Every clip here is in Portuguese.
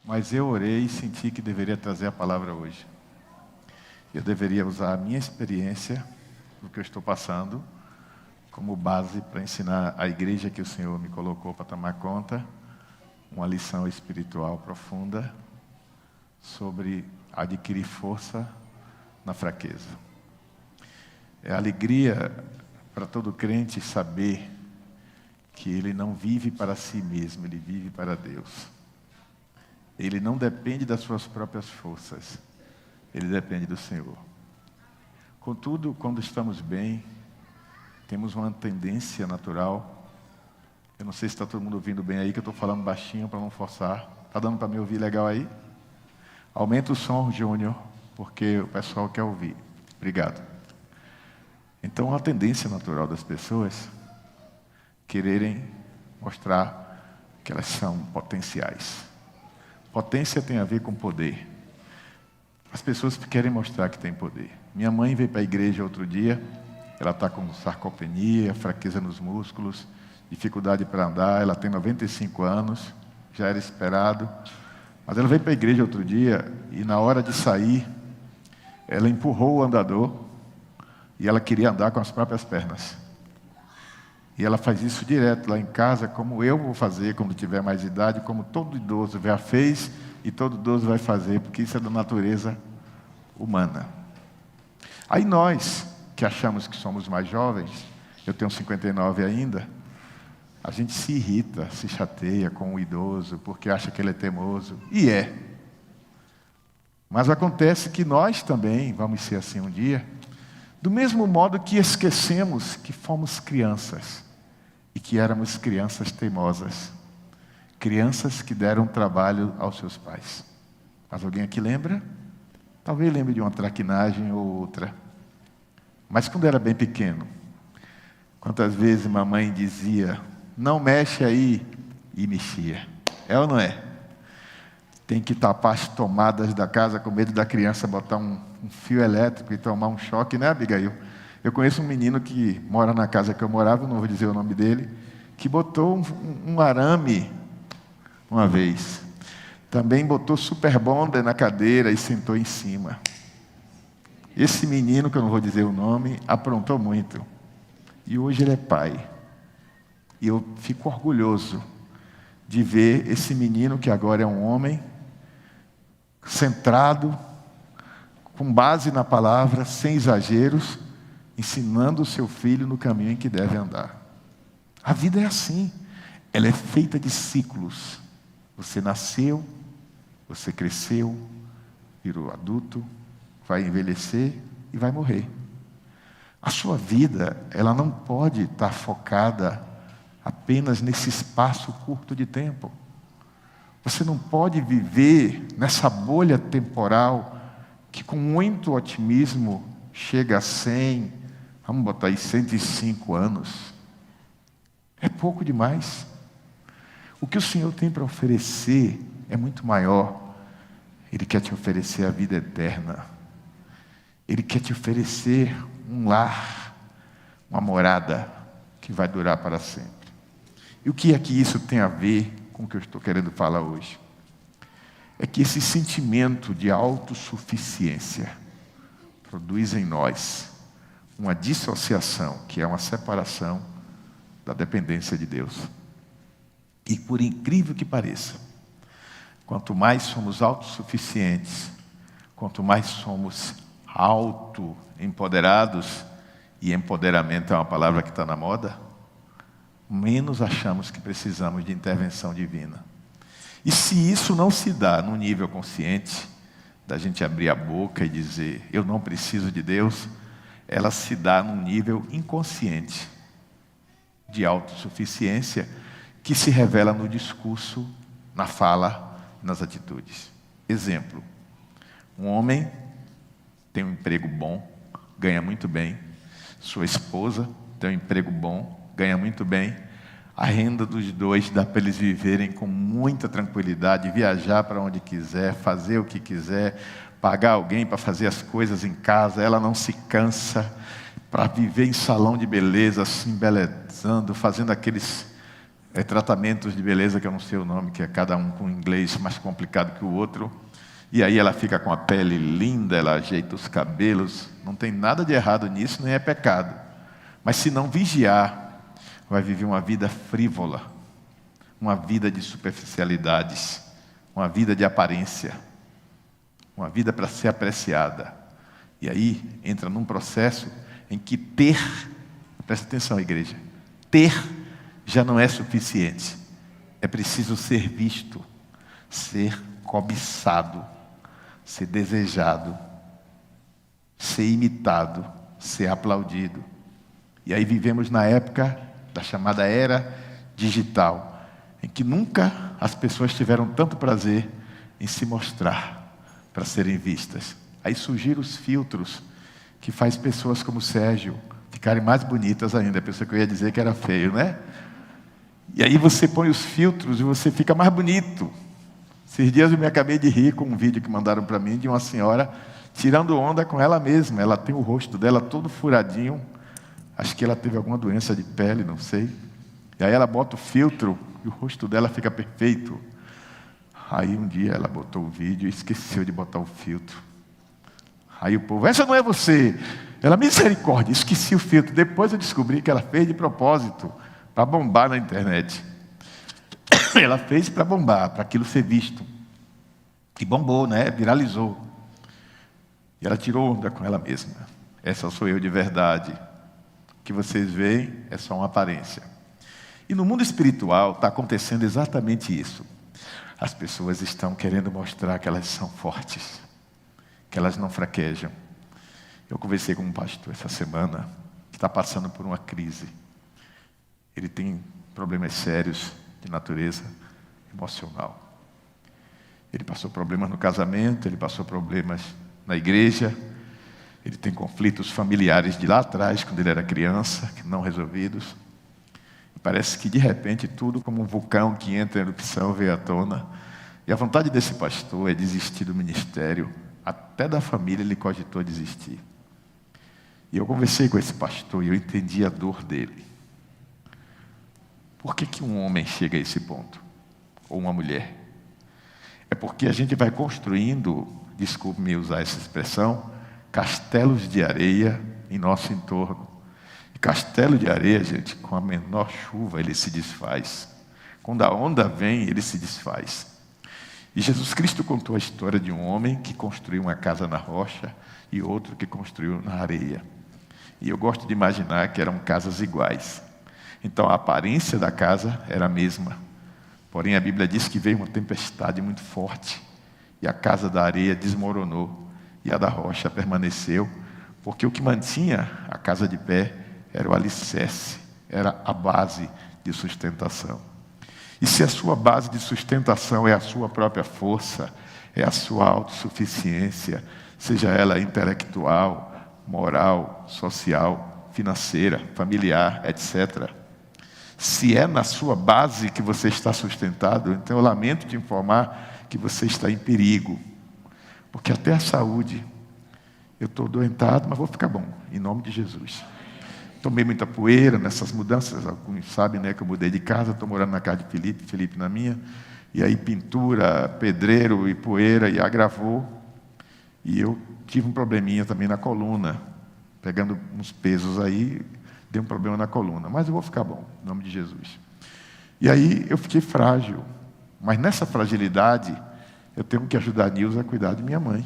mas eu orei e senti que deveria trazer a palavra hoje. Eu deveria usar a minha experiência, do que eu estou passando, como base para ensinar a igreja que o Senhor me colocou para tomar conta, uma lição espiritual profunda sobre adquirir força na fraqueza. É alegria para todo crente saber que ele não vive para si mesmo, ele vive para Deus. Ele não depende das suas próprias forças, ele depende do Senhor. Contudo, quando estamos bem, temos uma tendência natural. Eu não sei se está todo mundo ouvindo bem aí, que eu estou falando baixinho para não forçar. Está dando para me ouvir legal aí? Aumenta o som, Júnior, porque o pessoal quer ouvir. Obrigado. Então, a tendência natural das pessoas quererem mostrar que elas são potenciais. Potência tem a ver com poder. As pessoas querem mostrar que têm poder. Minha mãe veio para a igreja outro dia, ela está com sarcopenia, fraqueza nos músculos, dificuldade para andar, ela tem 95 anos, já era esperado. Mas ela veio para a igreja outro dia e na hora de sair, ela empurrou o andador e ela queria andar com as próprias pernas. E ela faz isso direto lá em casa, como eu vou fazer quando tiver mais idade, como todo idoso já fez e todo idoso vai fazer, porque isso é da natureza humana. Aí nós, que achamos que somos mais jovens, eu tenho 59 ainda, a gente se irrita, se chateia com o idoso, porque acha que ele é teimoso, e é. Mas acontece que nós também vamos ser assim um dia, do mesmo modo que esquecemos que fomos crianças, e que éramos crianças teimosas, crianças que deram trabalho aos seus pais. Mas alguém aqui lembra? Talvez lembre de uma traquinagem ou outra. Mas quando era bem pequeno, quantas vezes mamãe dizia, não mexe aí, e mexia. É ou não é? Tem que tapar as tomadas da casa com medo da criança botar um fio elétrico e tomar um choque, né, Abigail? Eu conheço um menino que mora na casa que eu morava, não vou dizer o nome dele, que botou um arame uma vez. Também botou super bonder na cadeira e sentou em cima. Esse menino, que eu não vou dizer o nome, aprontou muito. E hoje ele é pai. E eu fico orgulhoso de ver esse menino, que agora é um homem, centrado, com base na palavra, sem exageros, ensinando o seu filho no caminho em que deve andar. A vida é assim. Ela é feita de ciclos. Você nasceu, você cresceu, virou adulto, vai envelhecer e vai morrer. A sua vida, ela não pode estar focada apenas nesse espaço curto de tempo. Você não pode viver nessa bolha temporal que com muito otimismo chega a 100, vamos botar aí 105 anos. É pouco demais. O que o Senhor tem para oferecer é muito maior. Ele quer te oferecer a vida eterna. Ele quer te oferecer um lar, uma morada que vai durar para sempre. E o que é que isso tem a ver com o que eu estou querendo falar hoje? É que esse sentimento de autossuficiência produz em nós uma dissociação, que é uma separação da dependência de Deus. E por incrível que pareça, quanto mais somos autossuficientes, quanto mais somos auto-empoderados, e empoderamento é uma palavra que está na moda, menos achamos que precisamos de intervenção divina. E se isso não se dá no nível consciente, da gente abrir a boca e dizer, eu não preciso de Deus, ela se dá num nível inconsciente de autossuficiência, que se revela no discurso, na fala, nas atitudes. Exemplo, um homem tem um emprego bom, ganha muito bem, sua esposa tem um emprego bom, ganha muito bem, a renda dos dois dá para eles viverem com muita tranquilidade, viajar para onde quiser, fazer o que quiser, pagar alguém para fazer as coisas em casa, ela não se cansa, para viver em salão de beleza, se embelezando, fazendo aqueles tratamentos de beleza, que eu não sei o nome, que é cada um com inglês mais complicado que o outro. E aí ela fica com a pele linda, ela ajeita os cabelos. Não tem nada de errado nisso, nem é pecado. Mas se não vigiar, vai viver uma vida frívola, uma vida de superficialidades, uma vida de aparência, uma vida para ser apreciada. E aí entra num processo em que ter, presta atenção, igreja, ter já não é suficiente. É preciso ser visto, ser cobiçado, ser desejado, ser imitado, ser aplaudido. E aí vivemos na época da chamada era digital, em que nunca as pessoas tiveram tanto prazer em se mostrar para serem vistas. Aí surgiram os filtros que faz pessoas como Sérgio ficarem mais bonitas ainda. A pessoa que eu ia dizer que era feio, né? E aí você põe os filtros e você fica mais bonito. Esses dias eu me acabei de rir com um vídeo que mandaram para mim de uma senhora tirando onda com ela mesma. Ela tem o rosto dela todo furadinho. Acho que ela teve alguma doença de pele, não sei. E aí ela bota o filtro e o rosto dela fica perfeito. Aí um dia ela botou o vídeo e esqueceu de botar o filtro. Aí o povo, essa não é você. Ela, misericórdia, esqueci o filtro. Depois eu descobri que ela fez de propósito, para bombar na internet. Ela fez para bombar, para aquilo ser visto. E bombou, né? Viralizou. E ela tirou onda com ela mesma. Essa sou eu de verdade. O que vocês veem é só uma aparência. E no mundo espiritual está acontecendo exatamente isso. As pessoas estão querendo mostrar que elas são fortes, que elas não fraquejam. Eu conversei com um pastor essa semana, que está passando por uma crise. Ele tem problemas sérios de natureza emocional. Ele passou problemas no casamento, ele passou problemas na igreja, ele tem conflitos familiares de lá atrás, quando ele era criança, não resolvidos. E parece que de repente tudo como um vulcão que entra em erupção veio à tona. E a vontade desse pastor é desistir do ministério. Até da família ele cogitou desistir. E eu conversei com esse pastor e eu entendi a dor dele. Por que um homem chega a esse ponto? Ou uma mulher? É porque a gente vai construindo, desculpe-me usar essa expressão, castelos de areia em nosso entorno. E castelo de areia, gente, com a menor chuva ele se desfaz. Quando a onda vem, ele se desfaz. E Jesus Cristo contou a história de um homem que construiu uma casa na rocha e outro que construiu na areia. E eu gosto de imaginar que eram casas iguais. Então a aparência da casa era a mesma. Porém a Bíblia diz que veio uma tempestade muito forte e a casa da areia desmoronou e a da rocha permaneceu, porque o que mantinha a casa de pé era o alicerce, era a base de sustentação. E se a sua base de sustentação é a sua própria força, é a sua autossuficiência, seja ela intelectual, moral, social, financeira, familiar, etc. Se é na sua base que você está sustentado, então eu lamento te informar que você está em perigo. Porque até a saúde, eu estou doentado, mas vou ficar bom, em nome de Jesus. Tomei muita poeira nessas mudanças, alguns sabem, né, que eu mudei de casa, estou morando na casa de Felipe na minha, e aí pintura, pedreiro e poeira, e agravou. E eu tive um probleminha também na coluna, pegando uns pesos aí, deu um problema na coluna, mas eu vou ficar bom, em nome de Jesus. E aí eu fiquei frágil, mas nessa fragilidade, eu tenho que ajudar a Nilza a cuidar de minha mãe.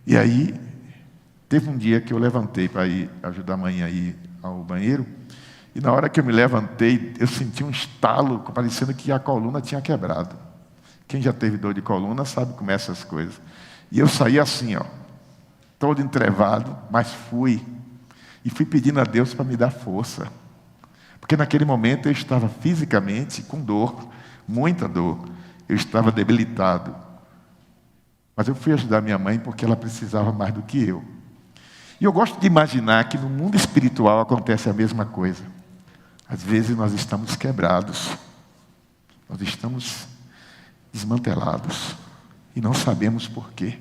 E aí, teve um dia que eu levantei para ir ajudar a mãe a ir ao banheiro, e na hora que eu me levantei, eu senti um estalo, parecendo que a coluna tinha quebrado. Quem já teve dor de coluna sabe como é essas coisas. E eu saí assim, ó, todo entrevado, mas fui. E fui pedindo a Deus para me dar força. Porque naquele momento eu estava fisicamente com dor, muita dor. Eu estava debilitado. Mas eu fui ajudar minha mãe porque ela precisava mais do que eu. E eu gosto de imaginar que no mundo espiritual acontece a mesma coisa. Às vezes nós estamos quebrados. Nós estamos desmantelados. E não sabemos por quê.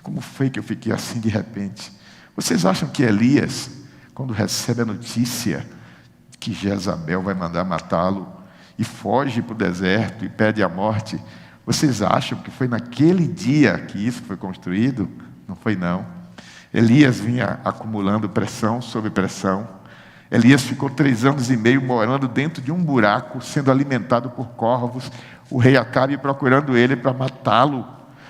Como foi que eu fiquei assim de repente? Vocês acham que Elias, quando recebe a notícia que Jezabel vai mandar matá-lo, e foge para o deserto e pede a morte. Vocês acham que foi naquele dia que isso foi construído? Não foi, não. Elias vinha acumulando pressão sobre pressão. Elias ficou 3 anos e meio morando dentro de um buraco, sendo alimentado por corvos, o rei Acabe procurando ele para matá-lo.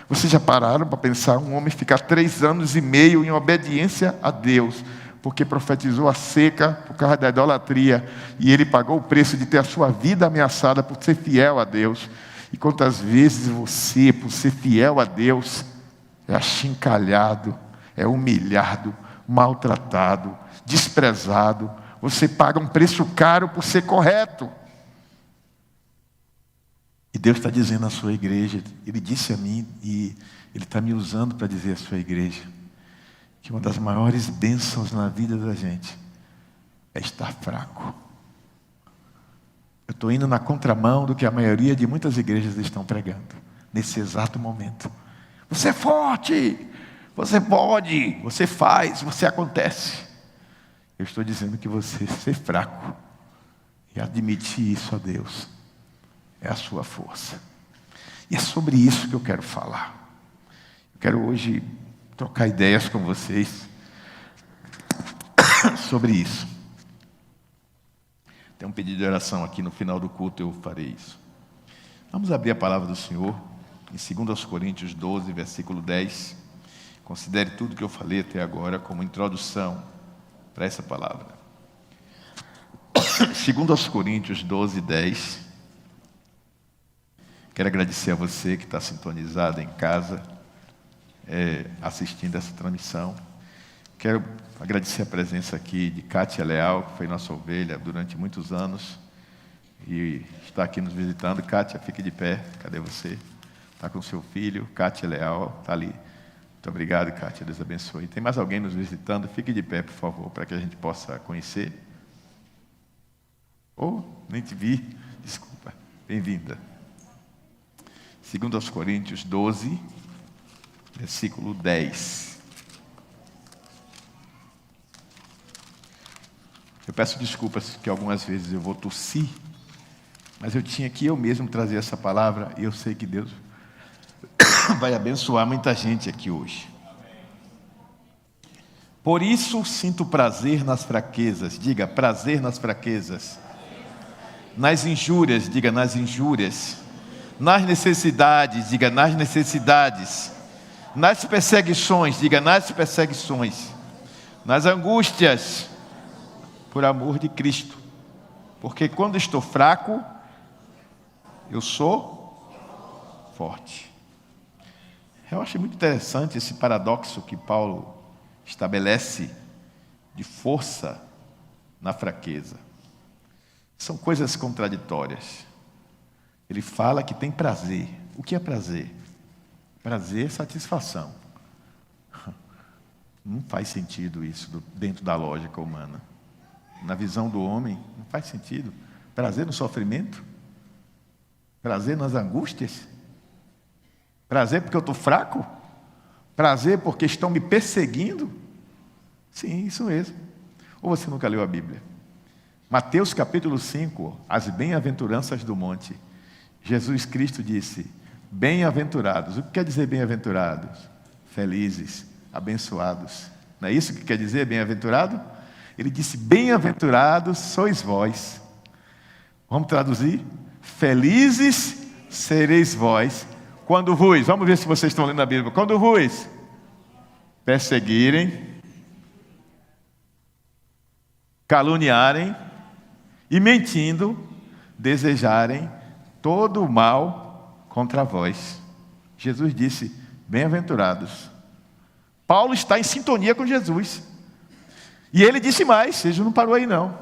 Vocês já pararam para pensar um homem ficar 3 anos e meio em obediência a Deus, porque profetizou a seca por causa da idolatria, e ele pagou o preço de ter a sua vida ameaçada por ser fiel a Deus? E quantas vezes você, por ser fiel a Deus, é achincalhado, é humilhado, maltratado, desprezado? Você paga um preço caro por ser correto. E Deus está dizendo à sua igreja, Ele disse a mim, e Ele está me usando para dizer à sua igreja, que uma das maiores bênçãos na vida da gente é estar fraco. Eu estou indo na contramão do que a maioria de muitas igrejas estão pregando, nesse exato momento. Você é forte, você pode, você faz, você acontece. Eu estou dizendo que você ser fraco e admitir isso a Deus é a sua força. E é sobre isso que eu quero falar. Eu quero hoje trocar ideias com vocês sobre isso. Tem um pedido de oração aqui no final do culto, eu farei isso. Vamos abrir a palavra do Senhor em 2 Coríntios 12, versículo 10. Considere tudo que eu falei até agora como introdução para essa palavra. 2 Coríntios 12, 10. Quero agradecer a você que está sintonizado em casa, assistindo essa transmissão. Quero agradecer a presença aqui de Kátia Leal, que foi nossa ovelha durante muitos anos e está aqui nos visitando. Kátia, fique de pé. Cadê você? Está com seu filho, Kátia Leal, está ali. Muito obrigado, Kátia. Deus abençoe. Tem mais alguém nos visitando? Fique de pé, por favor, para que a gente possa conhecer. Nem te vi. Desculpa. Bem-vinda. 2 Coríntios 12, versículo 10. Eu peço desculpas que algumas vezes eu vou tossir, mas eu tinha que eu mesmo trazer essa palavra e eu sei que Deus vai abençoar muita gente aqui hoje. Por isso sinto prazer nas fraquezas. Diga, prazer nas fraquezas. Nas injúrias, diga, nas injúrias. Nas necessidades, diga, nas necessidades. Nas perseguições, diga, nas perseguições. Nas angústias, por amor de Cristo. Porque quando estou fraco, eu sou forte. Eu acho muito interessante esse paradoxo que Paulo estabelece de força na fraqueza. São coisas contraditórias. Ele fala que tem prazer. O que é prazer? Prazer é satisfação. Não faz sentido isso dentro da lógica humana. Na visão do homem, não faz sentido. Prazer no sofrimento? Prazer nas angústias? Prazer porque eu estou fraco? Prazer porque estão me perseguindo? Sim, isso mesmo. Ou você nunca leu a Bíblia? Mateus capítulo 5, as bem-aventuranças do monte. Jesus Cristo disse, bem-aventurados. O que quer dizer bem-aventurados? Felizes, abençoados. Não é isso que quer dizer bem-aventurado? Ele disse, bem-aventurados sois vós. Vamos traduzir? Felizes sereis vós. Quando vos, vamos ver se vocês estão lendo a Bíblia. Quando vos perseguirem, caluniarem e mentindo, desejarem todo o mal contra vós. Jesus disse, bem-aventurados. Paulo está em sintonia com Jesus. E ele disse mais, Jesus não parou aí não.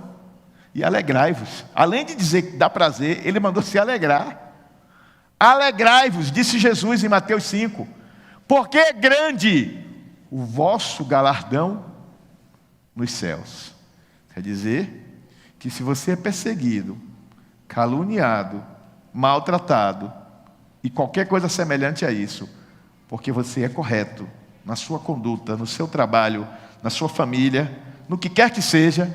E alegrai-vos. Além de dizer que dá prazer, ele mandou se alegrar. Alegrai-vos, disse Jesus em Mateus 5, porque é grande o vosso galardão nos céus. Quer dizer que se você é perseguido, caluniado, maltratado e qualquer coisa semelhante a isso, porque você é correto na sua conduta, no seu trabalho, na sua família, no que quer que seja,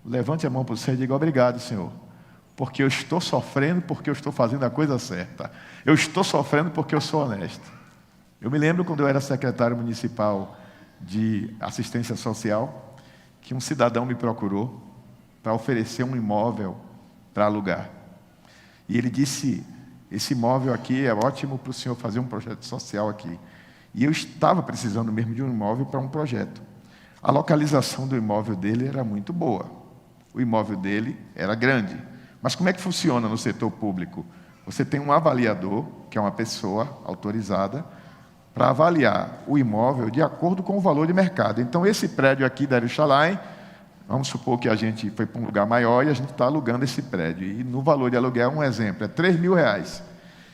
levante a mão para você e diga obrigado, Senhor, porque eu estou sofrendo, porque eu estou fazendo a coisa certa. Eu estou sofrendo porque eu sou honesto. Eu me lembro quando eu era secretário municipal de assistência social, que um cidadão me procurou para oferecer um imóvel para alugar. E ele disse: esse imóvel aqui é ótimo para o senhor fazer um projeto social aqui. E eu estava precisando mesmo de um imóvel para um projeto. A localização do imóvel dele era muito boa. O imóvel dele era grande. Mas como é que funciona no setor público? Você tem um avaliador, que é uma pessoa autorizada, para avaliar o imóvel de acordo com o valor de mercado. Então, esse prédio aqui da Jerusalém, vamos supor que a gente foi para um lugar maior e a gente está alugando esse prédio. E no valor de aluguel, um exemplo, é R$3.000.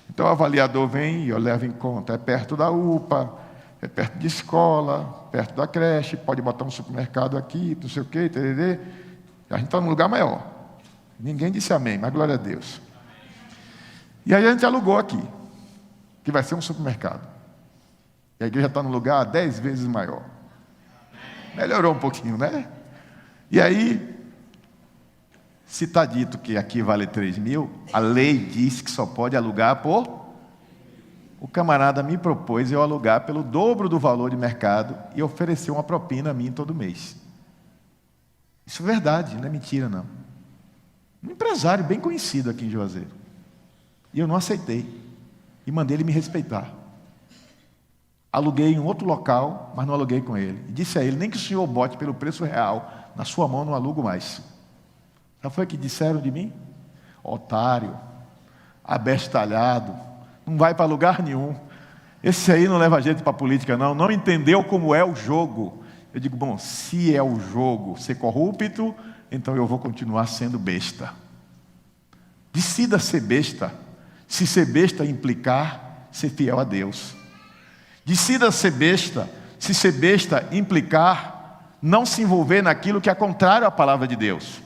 Então, o avaliador vem e eu levo em conta, é perto da UPA, é perto de escola, perto da creche, pode botar um supermercado aqui, não sei o quê, entendeu? A gente está num lugar maior. Ninguém disse amém, mas glória a Deus. E aí a gente alugou aqui, que vai ser um supermercado. E a igreja está num lugar 10 vezes maior. Melhorou um pouquinho, né? E aí, se está dito que aqui vale 3.000, a lei diz que só pode alugar por... O camarada me propôs eu alugar pelo dobro do valor de mercado e ofereceu uma propina a mim todo mês. Isso é verdade, não é mentira não. Um empresário bem conhecido aqui em Juazeiro. E eu não aceitei. E mandei ele me respeitar. Aluguei em outro local, mas não aluguei com ele. E disse a ele: nem que o senhor bote pelo preço real, na sua mão não alugo mais. Já foi o que disseram de mim? Otário, abestalhado, não vai para lugar nenhum. Esse aí não leva gente para a política não, não entendeu como é o jogo. Eu digo: bom, se é o jogo ser corrupto, então eu vou continuar sendo besta. Decida ser besta, se ser besta implicar ser fiel a Deus. Decida ser besta, se ser besta implicar não se envolver naquilo que é contrário à palavra de Deus.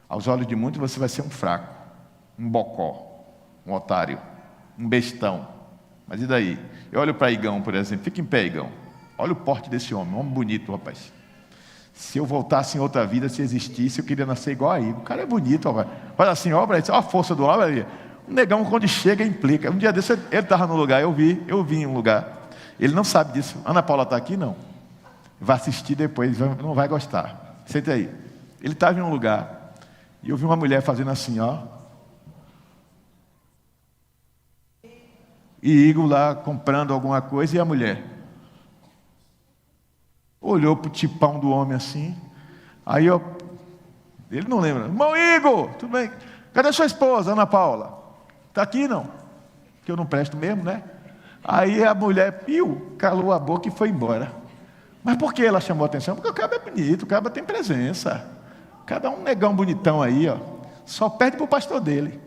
Aos olhos de muitos você vai ser um fraco, um bocó, um otário, um bestão. Mas e daí? Eu olho para Igão, por exemplo. Fica em pé, Igão. Olha o porte desse homem, um homem bonito, rapaz. Se eu voltasse em outra vida, se existisse, eu queria nascer igual a Igor. O cara é bonito, rapaz. Olha assim, olha a força do homem ali. O negão, quando chega, implica. Um dia desse, ele estava no lugar, eu vi em um lugar. Ele não sabe disso. Ana Paula está aqui? Não. Vai assistir depois, não vai gostar. Senta aí. Ele estava em um lugar, e eu vi uma mulher fazendo assim, ó. E Igor lá comprando alguma coisa, e a mulher olhou para o tipão do homem assim. Aí ele não lembra. Irmão Igor, tudo bem? Cadê sua esposa, Ana Paula? Está aqui não? Que eu não presto mesmo, né? Aí a mulher, calou a boca e foi embora. Mas por que ela chamou a atenção? Porque o cara é bonito, o cara tem presença. O cara é um negão bonitão aí, ó. Só perde para o pastor dele.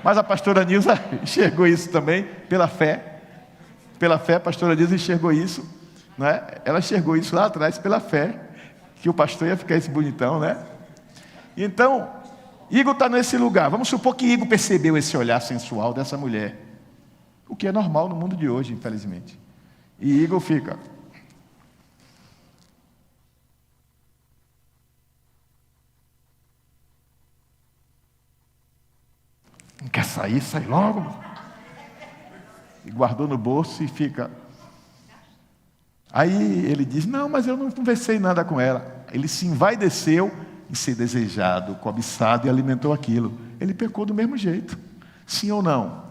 Mas a pastora Nilza enxergou isso também, pela fé. Pela fé, a pastora Nilza enxergou isso, né? Ela enxergou isso lá atrás, pela fé, que o pastor ia ficar esse bonitão, né? Então, Igor está nesse lugar. Vamos supor que Igor percebeu esse olhar sensual dessa mulher. O que é normal no mundo de hoje, infelizmente. E Igor fica. Não quer sair? Sai logo. E guardou no bolso e fica. Aí ele diz: não, mas eu não conversei nada com ela. Ele se envaideceu em ser desejado, cobiçado e alimentou aquilo. Ele pecou do mesmo jeito. Sim ou não?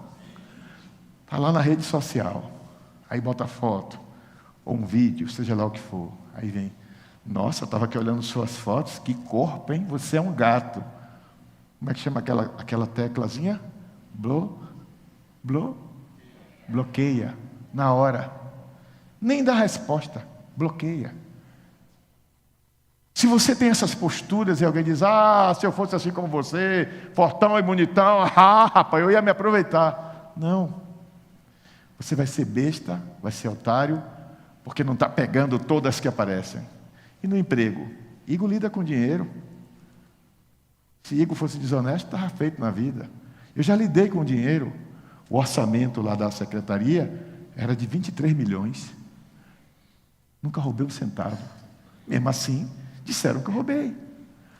Está lá na rede social. Aí bota foto, ou um vídeo, seja lá o que for. Aí vem: nossa, estava aqui olhando suas fotos, que corpo, hein? Você é um gato. Como é que chama aquela teclazinha? Bloqueia. Na hora. Nem dá resposta. Bloqueia. Se você tem essas posturas e alguém diz: se eu fosse assim como você, fortão e bonitão, rapaz, eu ia me aproveitar. Não. Você vai ser besta, vai ser otário, porque não está pegando todas que aparecem. E no emprego? Igor lida com dinheiro. Se Igor fosse desonesto, estava feito na vida. Eu já lidei com dinheiro. O orçamento lá da secretaria era de 23 milhões. Nunca roubei um centavo. Mesmo assim, disseram que eu roubei.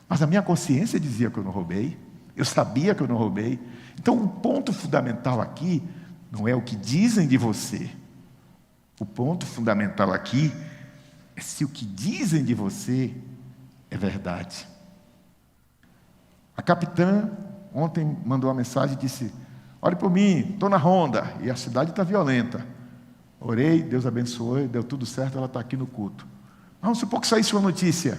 Mas a minha consciência dizia que eu não roubei. Eu sabia que eu não roubei. Então, o ponto fundamental aqui não é o que dizem de você. O ponto fundamental aqui é se o que dizem de você é verdade. A capitã ontem mandou uma mensagem e disse: olhe por mim, estou na ronda, e a cidade está violenta. Orei, Deus abençoou, deu tudo certo, ela está aqui no culto. Vamos supor que saísse uma notícia.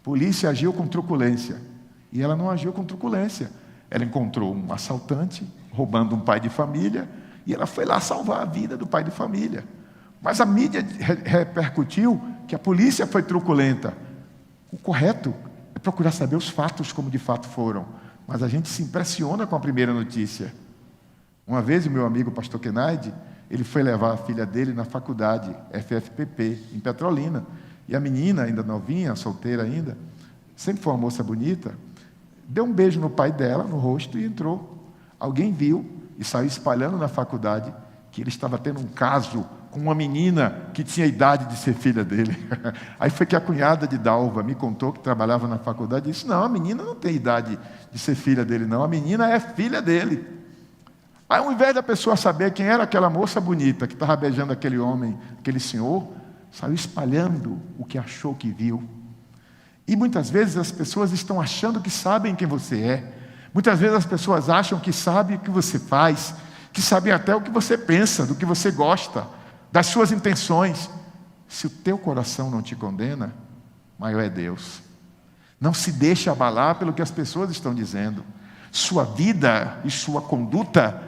Polícia agiu com truculência. E ela não agiu com truculência. Ela encontrou um assaltante roubando um pai de família e ela foi lá salvar a vida do pai de família. Mas a mídia repercutiu que a polícia foi truculenta. O correto é procurar saber os fatos como de fato foram. Mas a gente se impressiona com a primeira notícia. Uma vez o meu amigo pastor Kenaide, ele foi levar a filha dele na faculdade FFPP, em Petrolina. E a menina, ainda novinha, solteira ainda, sempre foi uma moça bonita, deu um beijo no pai dela, no rosto, e entrou. Alguém viu e saiu espalhando na faculdade que ele estava tendo um caso com uma menina que tinha idade de ser filha dele. Aí foi que a cunhada de Dalva me contou, que trabalhava na faculdade, e disse: não, a menina não tem idade de ser filha dele, não, a menina é filha dele. Aí, ao invés da pessoa saber quem era aquela moça bonita que estava beijando aquele homem, aquele senhor, saiu espalhando o que achou que viu. E muitas vezes as pessoas estão achando que sabem quem você é. Muitas vezes as pessoas acham que sabem o que você faz, que sabem até o que você pensa, do que você gosta, das suas intenções. Se o teu coração não te condena, maior é Deus. Não se deixe abalar pelo que as pessoas estão dizendo. Sua vida e sua conduta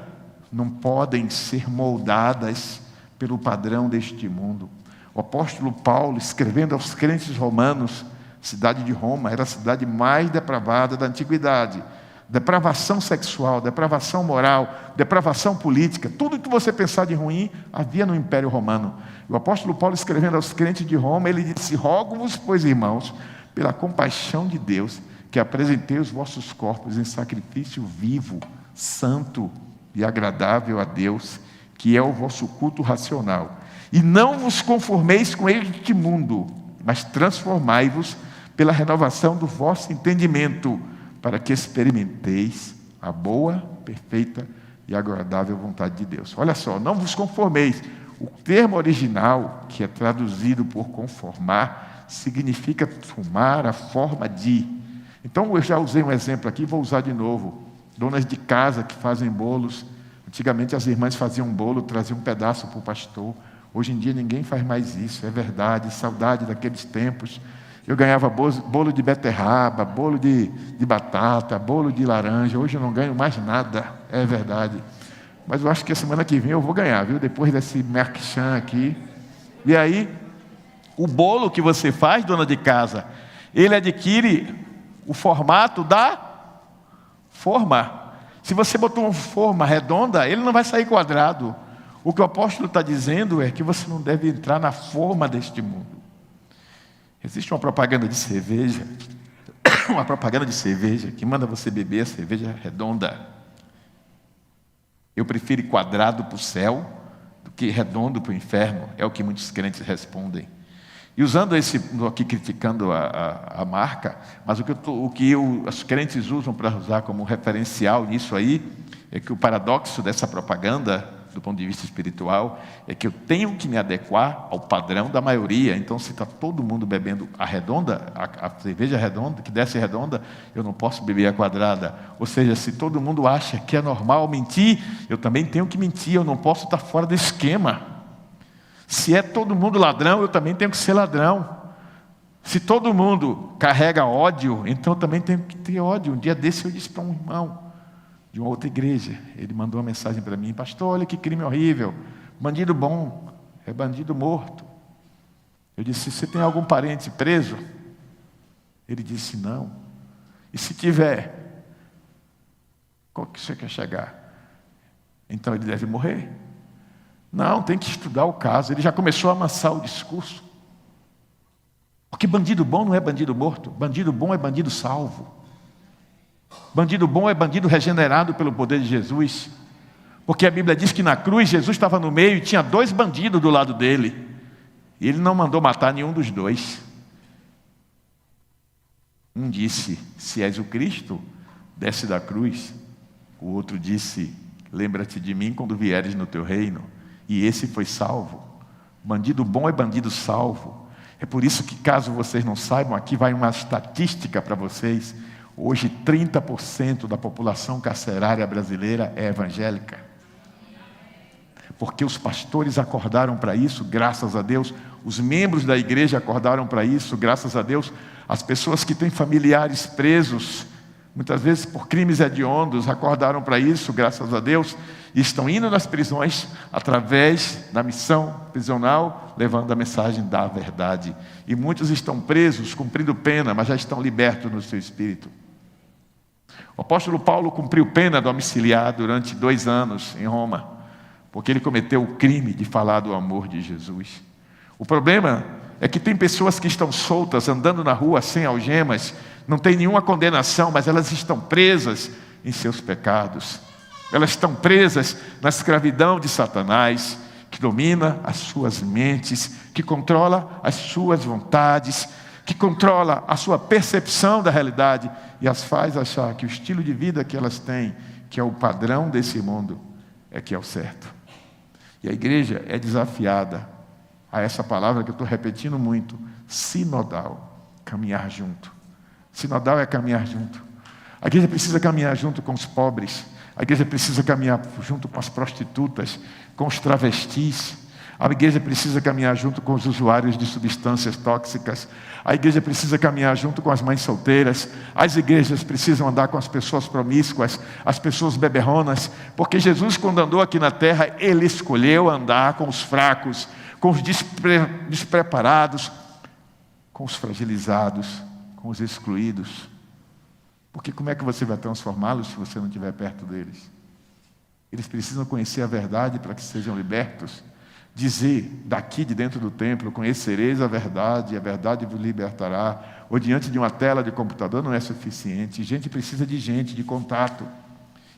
não podem ser moldadas pelo padrão deste mundo. O apóstolo Paulo, escrevendo aos crentes romanos, a cidade de Roma era a cidade mais depravada da antiguidade. Depravação sexual, depravação moral, depravação política, tudo que você pensar de ruim havia no Império Romano. O apóstolo Paulo, escrevendo aos crentes de Roma, ele disse: rogo-vos, pois, irmãos, pela compaixão de Deus, que apresentei os vossos corpos em sacrifício vivo, santo e agradável a Deus, que é o vosso culto racional. E não vos conformeis com este mundo, mas transformai-vos pela renovação do vosso entendimento, para que experimenteis a boa, perfeita e agradável vontade de Deus. Olha só, não vos conformeis. O termo original, que é traduzido por conformar, significa tomar a forma de. Então, eu já usei um exemplo aqui, vou usar de novo. Donas de casa que fazem bolos. Antigamente as irmãs faziam um bolo, traziam um pedaço para o pastor. Hoje em dia ninguém faz mais isso, é verdade, saudade daqueles tempos. Eu ganhava bolo de beterraba, bolo de batata, bolo de laranja. Hoje eu não ganho mais nada, é verdade. Mas eu acho que a semana que vem eu vou ganhar, viu? Depois desse merchan aqui. E aí, o bolo que você faz, dona de casa, ele adquire o formato da forma. Se você botou uma forma redonda, ele não vai sair quadrado. O que o apóstolo está dizendo é que você não deve entrar na forma deste mundo. Existe uma propaganda de cerveja, que manda você beber a cerveja redonda. Eu prefiro quadrado para o céu do que redondo para o inferno, é o que muitos crentes respondem. E usando esse, não aqui criticando a marca, mas o que os crentes usam para usar como referencial nisso aí, é que o paradoxo dessa propaganda, do ponto de vista espiritual, é que eu tenho que me adequar ao padrão da maioria. Então, se está todo mundo bebendo a redonda, a cerveja redonda, que desce redonda, eu não posso beber a quadrada. Ou seja, se todo mundo acha que é normal mentir, eu também tenho que mentir, eu não posso estar fora do esquema. Se é todo mundo ladrão, eu também tenho que ser ladrão. Se todo mundo carrega ódio, então eu também tenho que ter ódio. Um dia desse eu disse para um irmão de uma outra igreja, ele mandou uma mensagem para mim: pastor, olha que crime horrível, bandido bom é bandido morto. Eu disse: você tem algum parente preso? Ele disse: não. E se tiver, qual que você quer chegar? Então ele deve morrer? Não, tem que estudar o caso. Ele já começou a amansar o discurso, porque bandido bom não é bandido morto, bandido bom é bandido salvo. Bandido bom é bandido regenerado pelo poder de Jesus. Porque a Bíblia diz que na cruz Jesus estava no meio e tinha 2 bandidos do lado dele. E ele não mandou matar nenhum dos 2. Um disse: se és o Cristo, desce da cruz, o outro disse: lembra-te de mim quando vieres no teu reino. E esse foi salvo. Bandido bom é bandido salvo. É por isso que, caso vocês não saibam, aqui vai uma estatística para vocês. Hoje 30% da população carcerária brasileira é evangélica. Porque os pastores acordaram para isso, graças a Deus. Os membros da igreja acordaram para isso, graças a Deus. As pessoas que têm familiares presos, muitas vezes por crimes hediondos, acordaram para isso, graças a Deus. E estão indo nas prisões, através da missão prisional, levando a mensagem da verdade. E muitos estão presos, cumprindo pena, mas já estão libertos no seu espírito. O apóstolo Paulo cumpriu pena domiciliar durante 2 anos em Roma, porque ele cometeu o crime de falar do amor de Jesus. O problema é que tem pessoas que estão soltas, andando na rua sem algemas, não tem nenhuma condenação, mas elas estão presas em seus pecados. Elas estão presas na escravidão de Satanás, que domina as suas mentes, que controla as suas vontades, que controla a sua percepção da realidade e as faz achar que o estilo de vida que elas têm, que é o padrão desse mundo, é que é o certo. E a igreja é desafiada a essa palavra que eu estou repetindo muito: sinodal, caminhar junto. Sinodal é caminhar junto. A igreja precisa caminhar junto com os pobres. A igreja precisa caminhar junto com as prostitutas, com os travestis. A igreja precisa caminhar junto com os usuários de substâncias tóxicas. A igreja precisa caminhar junto com as mães solteiras. As igrejas precisam andar com as pessoas promíscuas, as pessoas beberronas, porque Jesus, quando andou aqui na terra, Ele escolheu andar com os fracos, com os despreparados, com os fragilizados, com os excluídos. Porque como é que você vai transformá-los se você não estiver perto deles? Eles precisam conhecer a verdade para que sejam libertos. Dizer daqui de dentro do templo: conhecereis a verdade vos libertará. Ou diante de uma tela de computador não é suficiente. Gente precisa de gente, de contato.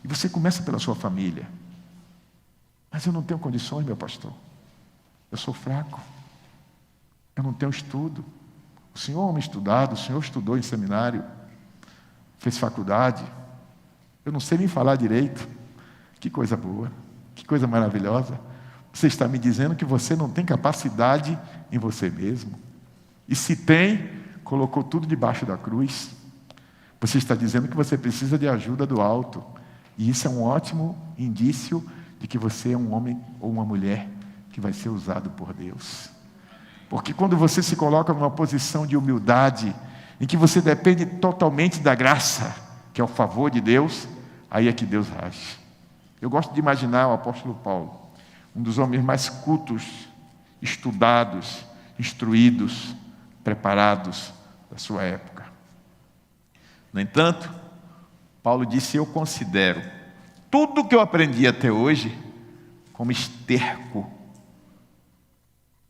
E você começa pela sua família. Mas eu não tenho condições, meu pastor. Eu sou fraco. Eu não tenho estudo. O senhor é homem estudado, o senhor estudou em seminário, fez faculdade. Eu não sei nem falar direito. Que coisa boa, que coisa maravilhosa. Você está me dizendo que você não tem capacidade em você mesmo. E se tem, colocou tudo debaixo da cruz. Você está dizendo que você precisa de ajuda do alto. E isso é um ótimo indício de que você é um homem ou uma mulher que vai ser usado por Deus. Porque quando você se coloca numa posição de humildade, em que você depende totalmente da graça, que é o favor de Deus, aí é que Deus age. Eu gosto de imaginar o apóstolo Paulo, um dos homens mais cultos, estudados, instruídos, preparados da sua época. No entanto, Paulo disse: eu considero tudo o que eu aprendi até hoje como esterco.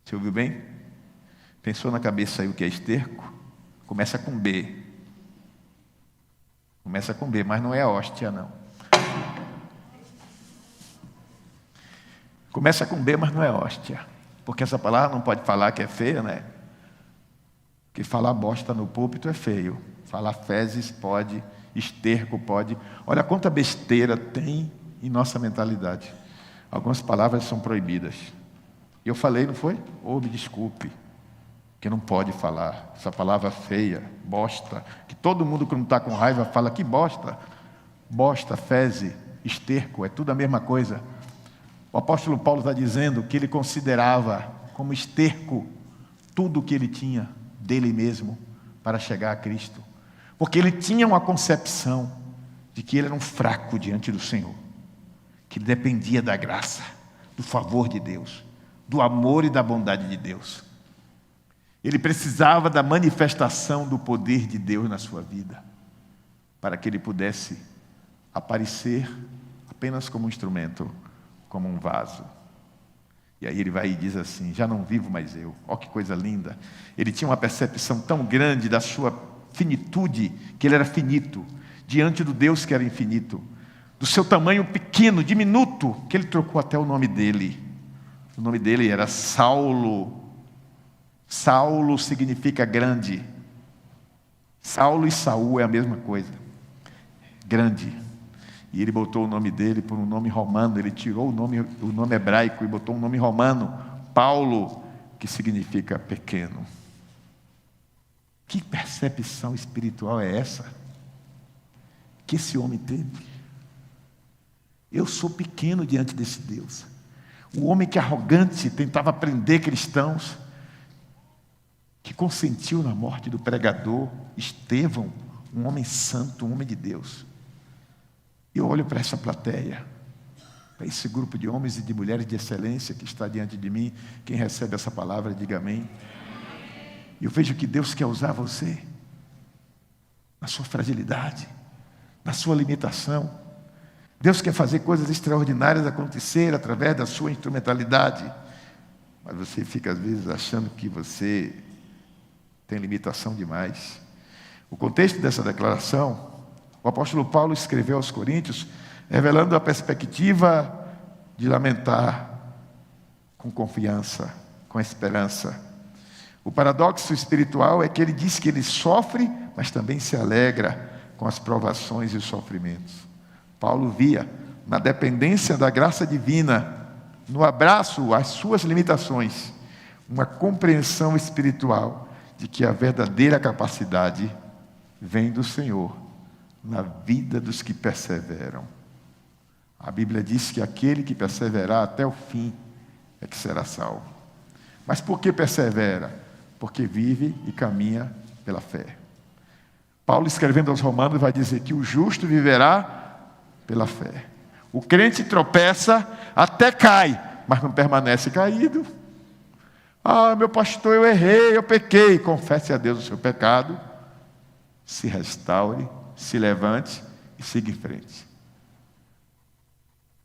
Você ouviu bem? Pensou na cabeça aí o que é esterco? Começa com B. Começa com B, mas não é hóstia, não. Começa com B, mas não é hóstia. Porque essa palavra não pode falar que é feia, né? Porque falar bosta no púlpito é feio. Falar fezes pode, esterco pode. Olha quanta besteira tem em nossa mentalidade. Algumas palavras são proibidas. Eu falei, não foi? Oh, me desculpe. Que não pode falar. Essa palavra feia, bosta. Que todo mundo, quando está com raiva, fala que bosta. Bosta, feze, esterco, é tudo a mesma coisa. O apóstolo Paulo está dizendo que ele considerava como esterco tudo o que ele tinha dele mesmo para chegar a Cristo. Porque ele tinha uma concepção de que ele era um fraco diante do Senhor. Que ele dependia da graça, do favor de Deus, do amor e da bondade de Deus. Ele precisava da manifestação do poder de Deus na sua vida, para que ele pudesse aparecer apenas como um instrumento, como um vaso. E aí ele vai e diz assim: já não vivo mais eu. Ó, que coisa linda. Ele tinha uma percepção tão grande da sua finitude, que ele era finito, diante do Deus que era infinito, do seu tamanho pequeno, diminuto, que ele trocou até o nome dele. O nome dele era Saulo. Saulo significa grande. Saulo e Saul é a mesma coisa. grande. E ele botou o nome dele por um nome romano. Ele tirou o nome hebraico e botou um nome romano, Paulo, que significa pequeno. Que percepção espiritual é essa que esse homem teve? Eu sou pequeno diante desse Deus. O homem que arrogante tentava prender cristãos, que consentiu na morte do pregador Estevão, um homem santo, um homem de Deus. Eu olho para essa plateia, para esse grupo de homens e de mulheres de excelência que está diante de mim. Quem recebe essa palavra, diga amém. E eu vejo que Deus quer usar você, na sua fragilidade, na sua limitação. Deus quer fazer coisas extraordinárias acontecer através da sua instrumentalidade. Mas você fica às vezes achando que você tem limitação demais. O contexto dessa declaração, o apóstolo Paulo escreveu aos Coríntios, revelando a perspectiva de lamentar com confiança, com esperança. O paradoxo espiritual é que ele diz que ele sofre, mas também se alegra com as provações e os sofrimentos. Paulo via na dependência da graça divina, no abraço às suas limitações, uma compreensão espiritual de que a verdadeira capacidade vem do Senhor na vida dos que perseveram. A Bíblia diz que aquele que perseverar até o fim é que será salvo. Mas por que persevera? Porque vive e caminha pela fé. Paulo, escrevendo aos Romanos, vai dizer que o justo viverá pela fé. O crente tropeça, até cai, mas não permanece caído. Ah, meu pastor, eu errei, eu pequei. Confesse a Deus o seu pecado, se restaure, se levante e siga em frente.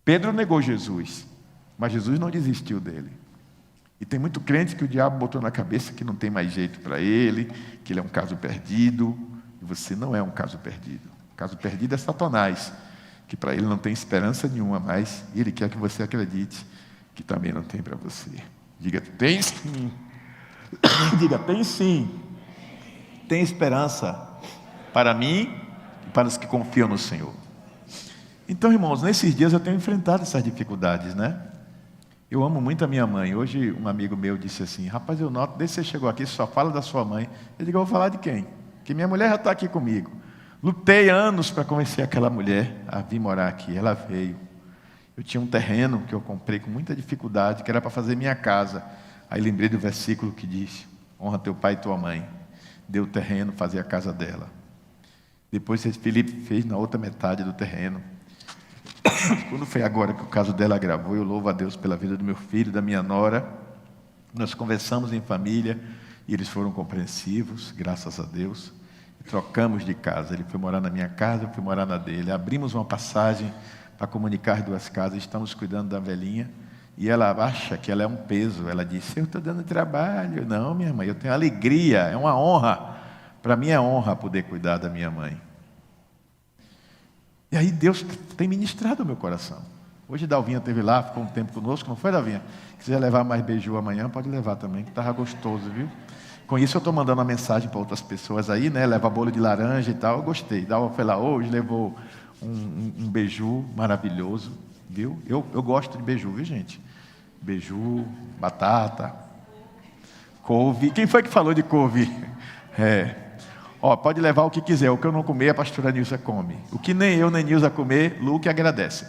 Pedro negou Jesus, mas Jesus não desistiu dele. E tem muito crente que o diabo botou na cabeça que não tem mais jeito para ele, que ele é um caso perdido. E você não é um caso perdido. O caso perdido é Satanás, que para ele não tem esperança nenhuma mais, e ele quer que você acredite que também não tem para você. Diga, tem sim. Diga, tem sim. Tem esperança para mim e para os que confiam no Senhor. Então, irmãos, nesses dias eu tenho enfrentado essas dificuldades, né? Eu amo muito a minha mãe. Hoje um amigo meu disse assim, rapaz, eu noto, desde que você chegou aqui, você só fala da sua mãe. Eu digo, eu vou falar de quem? Que minha mulher já está aqui comigo. Lutei anos para convencer aquela mulher a vir morar aqui. Ela veio. Eu tinha um terreno que eu comprei com muita dificuldade, que era para fazer minha casa. Aí lembrei do versículo que diz, honra teu pai e tua mãe. Deu o terreno, fazia a casa dela. Depois Felipe fez na outra metade do terreno. Quando foi agora que o caso dela agravou, eu louvo a Deus pela vida do meu filho, da minha nora. Nós conversamos em família e eles foram compreensivos, graças a Deus. Trocamos de casa, ele foi morar na minha casa, eu fui morar na dele. Abrimos uma passagem para comunicar as duas casas, estamos cuidando da velhinha. E ela acha que ela é um peso. Ela disse, eu estou dando trabalho. Não, minha mãe, eu tenho alegria, é uma honra. Para mim é honra poder cuidar da minha mãe. E aí Deus tem ministrado o meu coração. Hoje Dalvinha esteve lá, ficou um tempo conosco, não foi, Dalvinha? Se quiser levar mais beiju amanhã, pode levar também, que estava gostoso, viu? Com isso eu estou mandando uma mensagem para outras pessoas aí, né? Leva bolo de laranja e tal, eu gostei. Dalva foi lá hoje, levou um beiju maravilhoso, viu? Eu gosto de beiju, viu, gente? Beiju, batata, couve. Quem foi que falou de couve? Ó, pode levar o que quiser, o que eu não comer, a pastora Nilza come. O que nem eu nem Nilza comer, Luke agradece.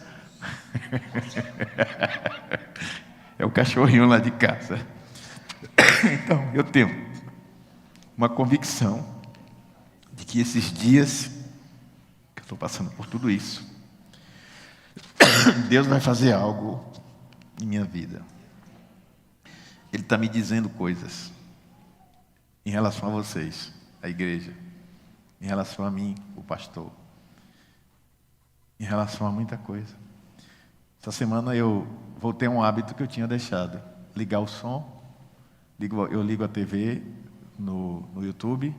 É o cachorrinho lá de casa. Então, eu tenho uma convicção de que esses dias que eu estou passando por tudo isso, Deus vai fazer algo em minha vida. Ele está me dizendo coisas em relação a vocês, a igreja, em relação a mim, o pastor, em relação a muita coisa. Essa semana eu voltei a um hábito que eu tinha deixado, ligar o som, eu ligo a TV no YouTube,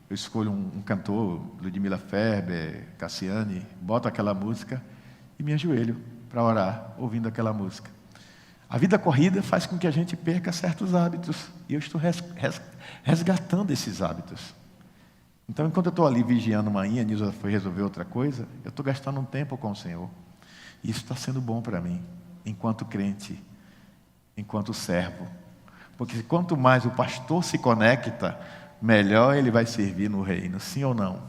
eu escolho um cantor, Ludmila Ferber, Cassiane, boto aquela música e me ajoelho para orar, ouvindo aquela música. A vida corrida faz com que a gente perca certos hábitos, e eu estou resgatando esses hábitos. Então, enquanto eu estou ali vigiando manhã, a Nilza foi resolver outra coisa, eu estou gastando um tempo com o Senhor. E isso está sendo bom para mim, enquanto crente, enquanto servo. Porque quanto mais o pastor se conecta, melhor ele vai servir no reino, sim ou não?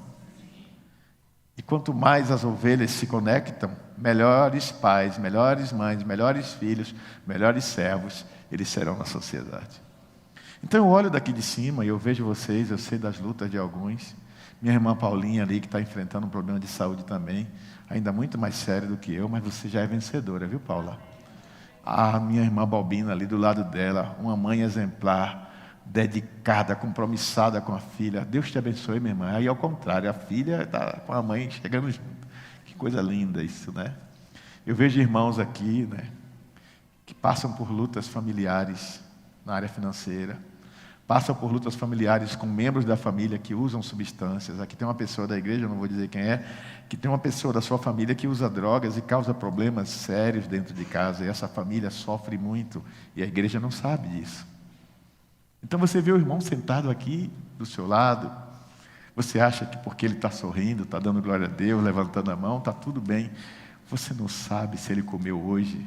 E quanto mais as ovelhas se conectam, melhores pais, melhores mães, melhores filhos, melhores servos, eles serão na sociedade. Então eu olho daqui de cima e eu vejo vocês, eu sei das lutas de alguns. Minha irmã Paulinha ali, que está enfrentando um problema de saúde também, ainda muito mais sério do que eu, mas você já é vencedora, viu, Paula? A minha irmã Balbina ali do lado dela, uma mãe exemplar, dedicada, compromissada com a filha. Deus te abençoe, minha irmã. Aí ao contrário, a filha está com a mãe chegando junto. Que coisa linda isso, né? Eu vejo irmãos aqui, né, que passam por lutas familiares na área financeira, passam por lutas familiares com membros da família que usam substâncias. Aqui tem uma pessoa da igreja, eu não vou dizer quem é, que tem uma pessoa da sua família que usa drogas e causa problemas sérios dentro de casa, e essa família sofre muito, e a igreja não sabe disso. Então você vê o irmão sentado aqui do seu lado, você acha que porque ele está sorrindo, está dando glória a Deus, levantando a mão, está tudo bem. Você não sabe se ele comeu hoje,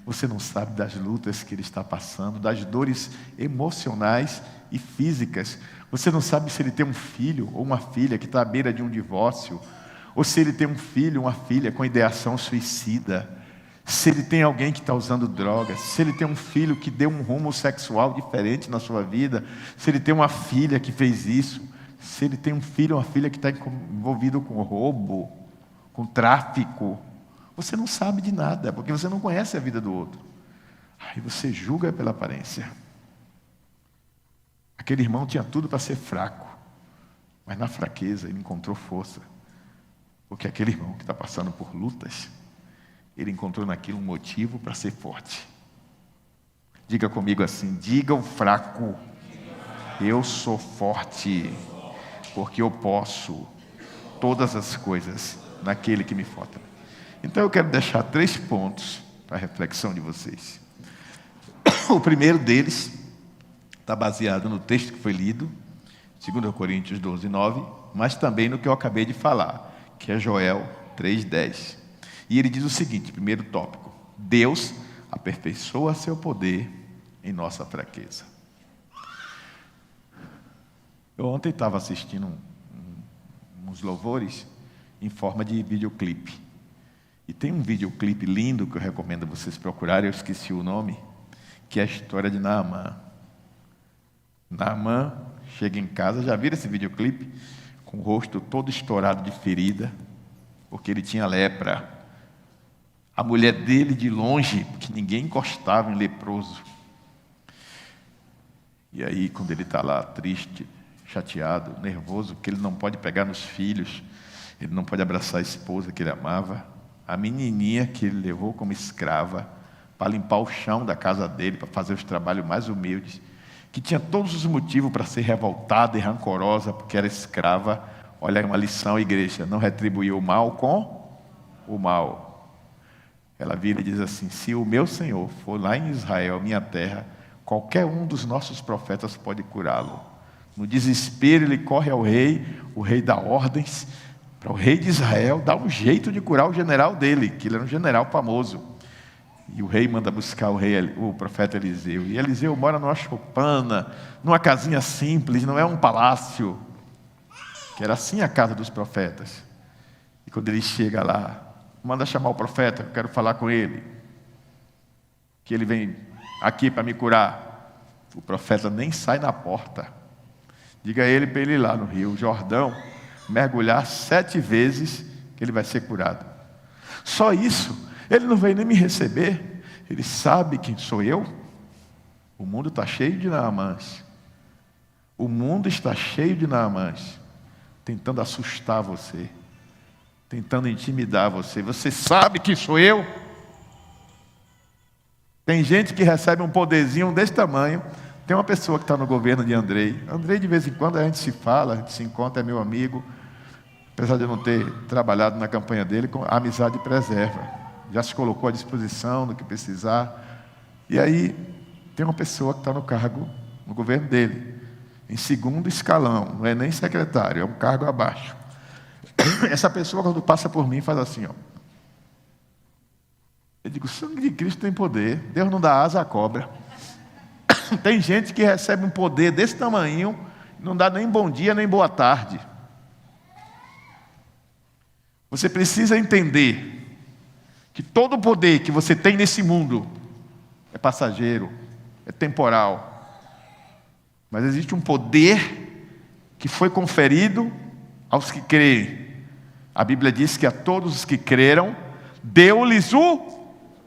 você não sabe das lutas que ele está passando, das dores emocionais e físicas. Você não sabe se ele tem um filho ou uma filha que está à beira de um divórcio, ou se ele tem um filho ou uma filha com ideação suicida, se ele tem alguém que está usando drogas, se ele tem um filho que deu um rumo sexual diferente na sua vida, se ele tem uma filha que fez isso, se ele tem um filho ou uma filha que está envolvido com roubo, com tráfico. Você não sabe de nada, porque você não conhece a vida do outro. Aí você julga pela aparência. Aquele irmão tinha tudo para ser fraco, mas na fraqueza ele encontrou força. Porque aquele irmão que está passando por lutas, ele encontrou naquilo um motivo para ser forte. Diga comigo assim: diga ao fraco, eu sou forte, porque eu posso todas as coisas naquele que me fortalece. Então eu quero deixar 3 pontos para a reflexão de vocês. O primeiro deles está baseado no texto que foi lido, 2 Coríntios 12, 9, mas também no que eu acabei de falar, que é Joel 3:10. E ele diz o seguinte, primeiro tópico: Deus aperfeiçoa seu poder em nossa fraqueza. Eu ontem estava assistindo uns louvores em forma de videoclipe. E tem um videoclipe lindo que eu recomendo vocês procurarem, eu esqueci o nome, que é a história de Naamã. Naamã chega em casa, já viram esse videoclipe? Com o rosto todo estourado de ferida, porque ele tinha lepra. A mulher dele de longe, porque ninguém encostava em leproso. E aí, quando ele está lá triste, chateado, nervoso, porque ele não pode pegar nos filhos, ele não pode abraçar a esposa que ele amava, a menininha que ele levou como escrava para limpar o chão da casa dele, para fazer os trabalhos mais humildes, que tinha todos os motivos para ser revoltada e rancorosa, porque era escrava. Olha, uma lição, igreja: não retribuiu o mal com o mal. Ela vira e diz assim: se o meu Senhor for lá em Israel, minha terra, qualquer um dos nossos profetas pode curá-lo. No desespero ele corre ao rei, o rei dá ordens para o rei de Israel dar um jeito de curar o general dele, que ele era um general famoso. E o rei manda buscar o profeta Eliseu. E Eliseu mora numa choupana, numa casinha simples, não é um palácio, que era assim a casa dos profetas. E quando ele chega lá, manda chamar o profeta, eu quero falar com ele, que ele vem aqui para me curar. O profeta nem sai na porta. Diga a ele para ele ir lá no rio Jordão, mergulhar 7 vezes, que ele vai ser curado. Só isso, ele não veio nem me receber, ele sabe quem sou eu. O mundo está cheio de Naamãs. O mundo está cheio de Naamãs, tentando assustar você, tentando intimidar você. Você sabe quem sou eu? Tem gente que recebe um poderzinho desse tamanho. Tem uma pessoa que está no governo de Andrei. Andrei, de vez em quando, a gente se fala, a gente se encontra, é meu amigo. Apesar de eu não ter trabalhado na campanha dele, a amizade preserva. Já se colocou à disposição do que precisar. E aí, tem uma pessoa que está no cargo, no governo dele. em segundo escalão, não é nem secretário, é um cargo abaixo. Essa pessoa, quando passa por mim, faz assim, ó. Eu digo, o sangue de Cristo tem poder, Deus não dá asa à cobra. Tem gente que recebe um poder desse tamanho, não dá nem bom dia, nem boa tarde. Você precisa entender que todo o poder que você tem nesse mundo é passageiro, é temporal. Mas existe um poder que foi conferido aos que creem. A Bíblia diz que a todos os que creram, deu-lhes o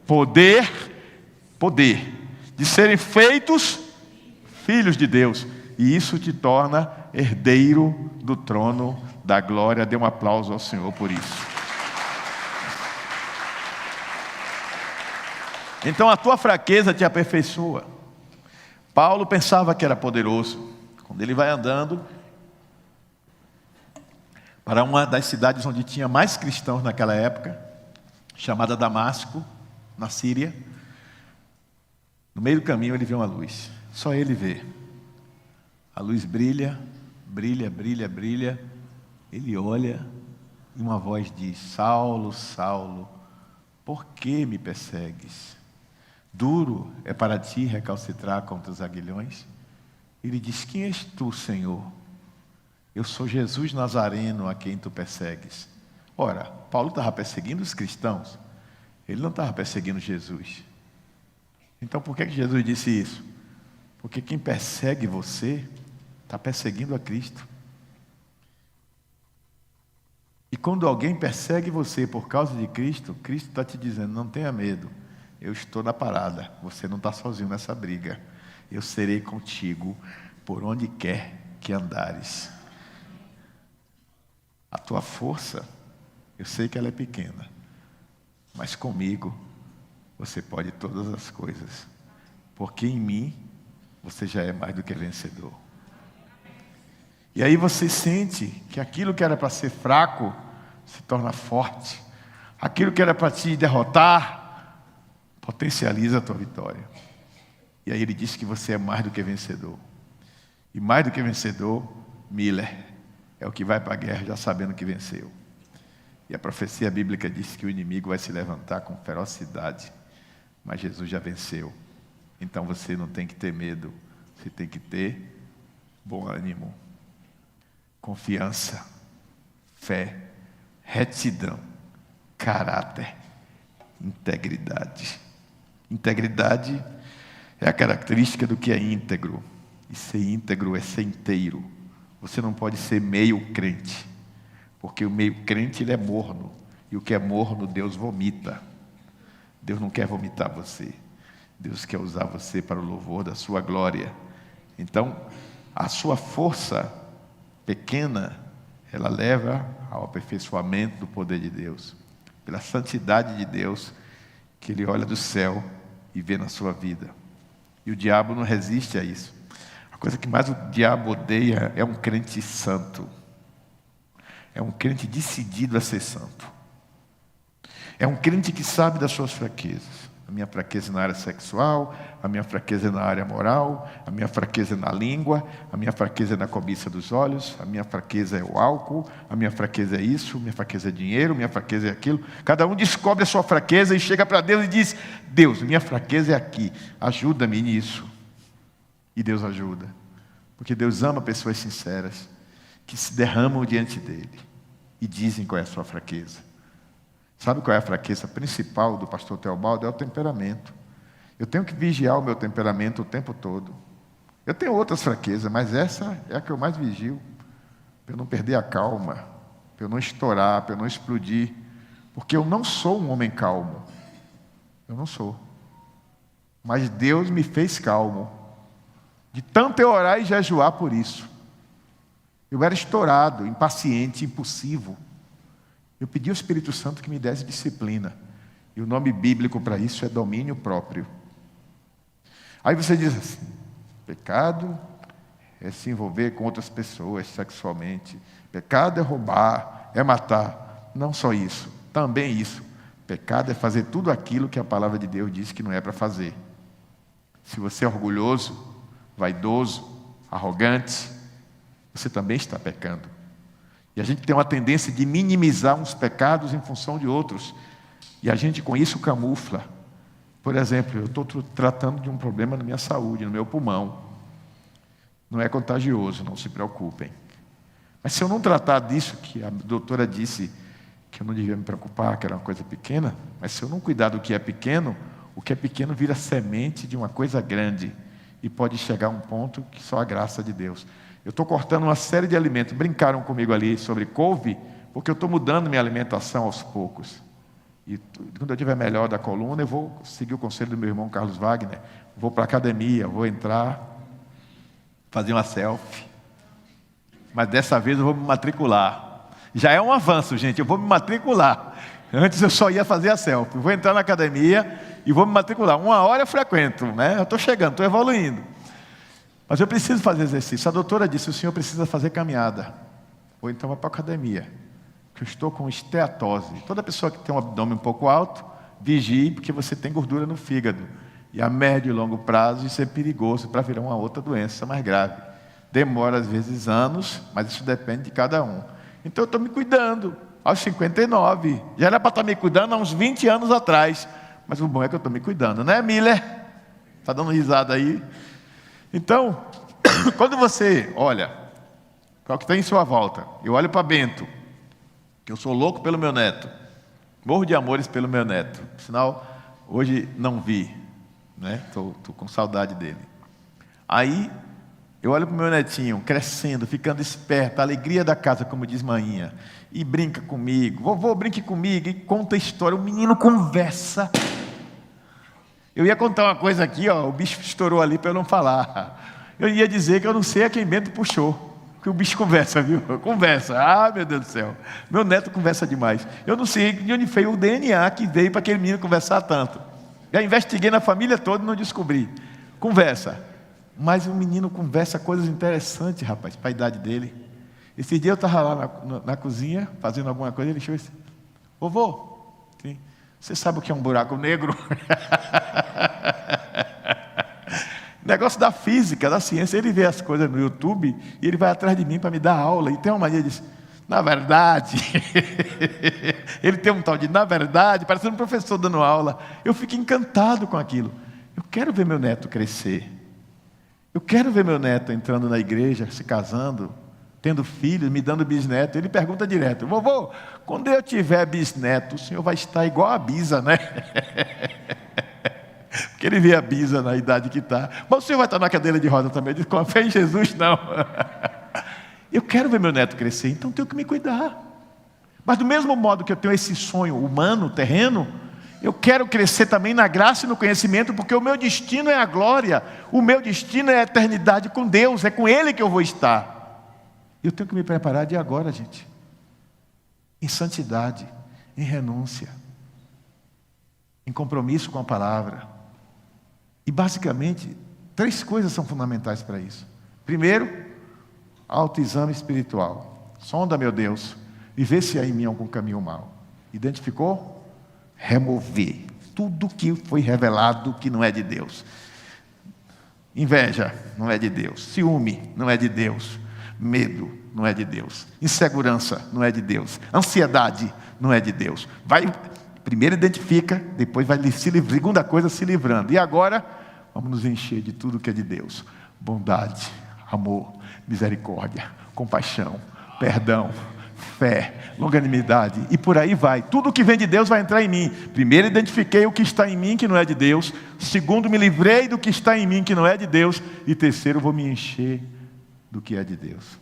poder de serem feitos filhos de Deus. E isso te torna herdeiro do trono da glória. Dê um aplauso ao Senhor por isso. Então a tua fraqueza te aperfeiçoa. Paulo pensava que era poderoso. Quando ele vai andando para uma das cidades onde tinha mais cristãos naquela época, chamada Damasco, na Síria, no meio do caminho ele vê uma luz. Só ele vê. A luz brilha, brilha, brilha, brilha. Ele olha e uma voz diz: Saulo, Saulo, por que me persegues? Duro é para ti recalcitrar contra os aguilhões? Ele diz: quem és tu, Senhor? Eu sou Jesus Nazareno a quem tu persegues. Ora, Paulo estava perseguindo os cristãos. Ele não estava perseguindo Jesus. Então por que Jesus disse isso? Porque quem persegue você está perseguindo a Cristo. E quando alguém persegue você por causa de Cristo, Cristo está te dizendo: não tenha medo, eu estou na parada, você não está sozinho nessa briga. Eu serei contigo por onde quer que andares. A tua força, eu sei que ela é pequena, mas comigo você pode todas as coisas, porque em mim você já é mais do que vencedor. E aí você sente que aquilo que era para ser fraco se torna forte. Aquilo que era para te derrotar potencializa a tua vitória. E aí ele diz que você é mais do que vencedor. E mais do que vencedor, Miller, é o que vai para a guerra já sabendo que venceu. E a profecia bíblica diz que o inimigo vai se levantar com ferocidade, mas Jesus já venceu. Então você não tem que ter medo, você tem que ter bom ânimo, confiança, fé, retidão, caráter, integridade. Integridade é a característica do que é íntegro. E ser íntegro é ser inteiro. Você não pode ser meio crente, porque o meio crente ele é morno, e o que é morno Deus vomita. Deus não quer vomitar você. Deus quer usar você para o louvor da sua glória. Então, a sua força pequena, ela leva ao aperfeiçoamento do poder de Deus, pela santidade de Deus, que Ele olha do céu e vê na sua vida. E o diabo não resiste a isso. A coisa que mais o diabo odeia é um crente santo. É um crente decidido a ser santo. É um crente que sabe das suas fraquezas. A minha fraqueza na área sexual, a minha fraqueza na área moral, a minha fraqueza na língua, a minha fraqueza na cobiça dos olhos, a minha fraqueza é o álcool, a minha fraqueza é isso, a minha fraqueza é dinheiro, a minha fraqueza é aquilo. Cada um descobre a sua fraqueza e chega para Deus e diz: Deus, minha fraqueza é aqui, ajuda-me nisso. E Deus ajuda, porque Deus ama pessoas sinceras, que se derramam diante dEle e dizem qual é a sua fraqueza. Sabe qual é a fraqueza principal do pastor Teobaldo? É o temperamento. Eu tenho que vigiar o meu temperamento o tempo todo. Eu tenho outras fraquezas, mas essa é a que eu mais vigio. Para eu não perder a calma, para eu não estourar, para eu não explodir. Porque eu não sou um homem calmo. Eu não sou. Mas Deus me fez calmo. De tanto eu orar e jejuar por isso. Eu era estourado, impaciente, impulsivo. Eu pedi ao Espírito Santo que me desse disciplina. E o nome bíblico para isso é domínio próprio. Aí você diz assim: pecado é se envolver com outras pessoas sexualmente. Pecado é roubar, é matar. Não só isso, também isso. Pecado é fazer tudo aquilo que a palavra de Deus diz que não é para fazer. Se você é orgulhoso, vaidoso, arrogante, você também está pecando. E a gente tem uma tendência de minimizar uns pecados em função de outros. E a gente com isso camufla. Por exemplo, eu estou tratando de um problema na minha saúde, no meu pulmão. Não é contagioso, não se preocupem. Mas se eu não tratar disso, que a doutora disse que eu não devia me preocupar, que era uma coisa pequena, mas se eu não cuidar do que é pequeno, o que é pequeno vira semente de uma coisa grande. E pode chegar a um ponto que só a graça de Deus. Eu estou cortando uma série de alimentos. Brincaram comigo ali sobre couve, porque eu estou mudando minha alimentação aos poucos. E quando eu estiver melhor da coluna, eu vou seguir o conselho do meu irmão Carlos Wagner. Vou para a academia, vou entrar, fazer uma selfie. Mas dessa vez eu vou me matricular. Já é um avanço, gente, eu vou me matricular. Antes eu só ia fazer a selfie. Vou entrar na academia e vou me matricular. 1 hora eu frequento, né? Eu estou chegando, estou evoluindo. Mas eu preciso fazer exercício. A doutora disse, o senhor precisa fazer caminhada. Ou então vai para a academia. Porque eu estou com esteatose. Toda pessoa que tem um abdômen um pouco alto, vigie, porque você tem gordura no fígado. E a médio e longo prazo isso é perigoso para virar uma outra doença mais grave. Demora às vezes anos, mas isso depende de cada um. Então eu estou me cuidando. Aos 59. Já era para estar me cuidando há uns 20 anos atrás. Mas o bom é que eu estou me cuidando, né, Miller? Está dando risada aí? Então, quando você olha para o que tem em sua volta, eu olho para Bento, que eu sou louco pelo meu neto, morro de amores pelo meu neto, sinal, hoje não vi, né? Estou com saudade dele. Aí, eu olho para o meu netinho, crescendo, ficando esperto, a alegria da casa, como diz Mainha, e brinca comigo, vovô, brinque comigo, e conta história, o menino conversa. Eu ia contar uma coisa aqui, ó, o bicho estourou ali para eu não falar. Eu ia dizer que eu não sei a quem Bento puxou, que o bicho conversa, viu? Conversa, meu Deus do céu. Meu neto conversa demais. Eu não sei de onde veio o DNA que veio para aquele menino conversar tanto. Já investiguei na família toda e não descobri. Conversa. Mas o menino conversa coisas interessantes, rapaz, para a idade dele. Esse dia eu estava lá na cozinha, fazendo alguma coisa, ele chegou e disse, vovô, você sabe o que é um buraco negro? Negócio da física, da ciência. Ele vê as coisas no YouTube e ele vai atrás de mim para me dar aula. E tem uma mania de na verdade, ele tem um tal de na verdade, parecendo um professor dando aula. Eu fico encantado com aquilo. Eu quero ver meu neto crescer. Eu quero ver meu neto entrando na igreja, se casando, tendo filhos, me dando bisneto. Ele pergunta direto, vovô, quando eu tiver bisneto, o senhor vai estar igual a Bisa, né? Porque ele vê a Bisa na idade que está. Mas o senhor vai estar na cadeira de roda também. Ele diz, com a fé em Jesus, não. Eu quero ver meu neto crescer, então tenho que me cuidar. Mas do mesmo modo que eu tenho esse sonho humano, terreno, eu quero crescer também na graça e no conhecimento, porque o meu destino é a glória. O meu destino é a eternidade com Deus. É com Ele que eu vou estar. Eu tenho que me preparar de agora, gente. Em santidade, em renúncia, em compromisso com a palavra. E basicamente, 3 coisas são fundamentais para isso. Primeiro, autoexame espiritual. Sonda, meu Deus, e vê se há em mim algum caminho mau. Identificou? Remover tudo que foi revelado que não é de Deus. Inveja não é de Deus. Ciúme não é de Deus. Medo não é de Deus. Insegurança não é de Deus. Ansiedade não é de Deus. Vai, primeiro identifica, depois vai se livrar. Segunda coisa, se livrando. E agora, vamos nos encher de tudo que é de Deus. Bondade, amor, misericórdia, compaixão, perdão, fé, longanimidade, e por aí vai. Tudo que vem de Deus vai entrar em mim. Primeiro, identifiquei o que está em mim que não é de Deus. Segundo, me livrei do que está em mim que não é de Deus. E terceiro, vou me encher do que é de Deus.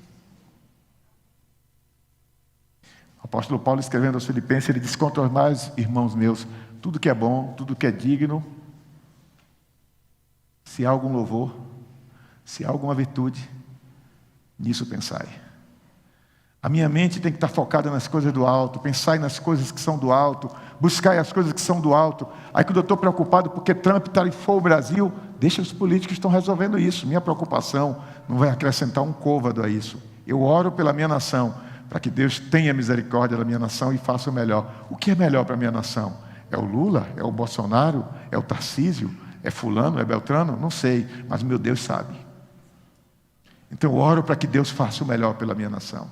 O apóstolo Paulo, escrevendo aos Filipenses, ele diz, quanto aos mais, irmãos meus, tudo que é bom, tudo que é digno, se há algum louvor, se há alguma virtude, nisso pensai. A minha mente tem que estar focada nas coisas do alto, pensar nas coisas que são do alto, buscar as coisas que são do alto. Aí quando eu estou preocupado porque Trump tarifou o Brasil, deixa os políticos que estão resolvendo isso. Minha preocupação não vai acrescentar um côvado a isso. Eu oro pela minha nação, para que Deus tenha misericórdia da minha nação e faça o melhor. O que é melhor para a minha nação? É o Lula? É o Bolsonaro? É o Tarcísio? É fulano? É Beltrano? Não sei, mas meu Deus sabe. Então eu oro para que Deus faça o melhor pela minha nação.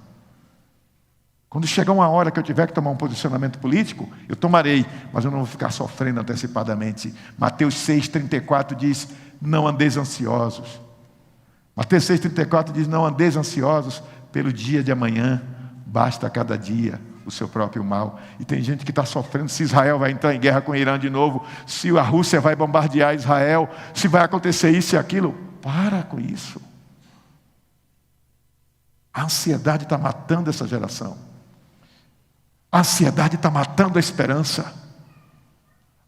Quando chegar uma hora que eu tiver que tomar um posicionamento político, eu tomarei, mas eu não vou ficar sofrendo antecipadamente. Mateus 6,34 diz, não andeis ansiosos. Mateus 6,34 diz, não andeis ansiosos pelo dia de amanhã, basta cada dia o seu próprio mal. E tem gente que está sofrendo se Israel vai entrar em guerra com o Irã de novo, se a Rússia vai bombardear Israel, se vai acontecer isso e aquilo. Para com isso. A ansiedade está matando essa geração. A ansiedade está matando a esperança.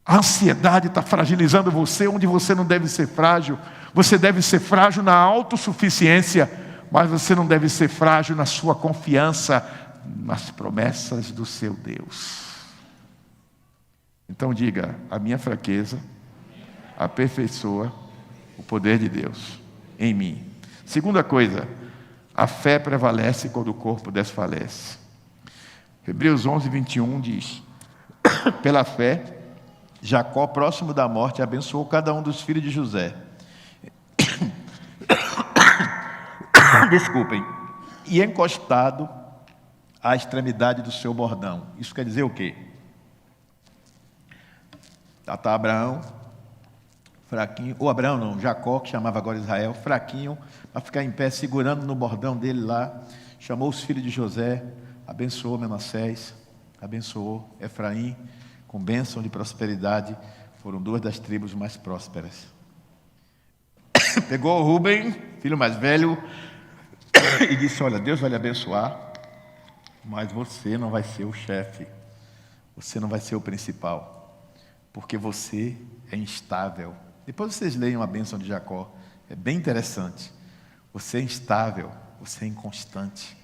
A ansiedade está fragilizando você onde você não deve ser frágil. Você deve ser frágil na autossuficiência, mas você não deve ser frágil na sua confiança nas promessas do seu Deus. Então diga, a minha fraqueza aperfeiçoa o poder de Deus em mim. Segunda coisa, a fé prevalece quando o corpo desfalece. Hebreus 11:21 diz, pela fé, Jacó, próximo da morte, abençoou cada um dos filhos de José. Desculpem. E encostado à extremidade do seu bordão. Isso quer dizer o quê? Está Abraão, fraquinho, ou Abraão não, Jacó, que chamava agora Israel, fraquinho, para ficar em pé, segurando no bordão dele lá, chamou os filhos de José, abençoou Manassés, abençoou Efraim, com bênção de prosperidade, foram duas das tribos mais prósperas. Pegou o Rúben, filho mais velho, e disse, olha, Deus vai lhe abençoar, mas você não vai ser o chefe, você não vai ser o principal, porque você é instável. Depois vocês leiam a bênção de Jacó, é bem interessante. Você é instável, você é inconstante.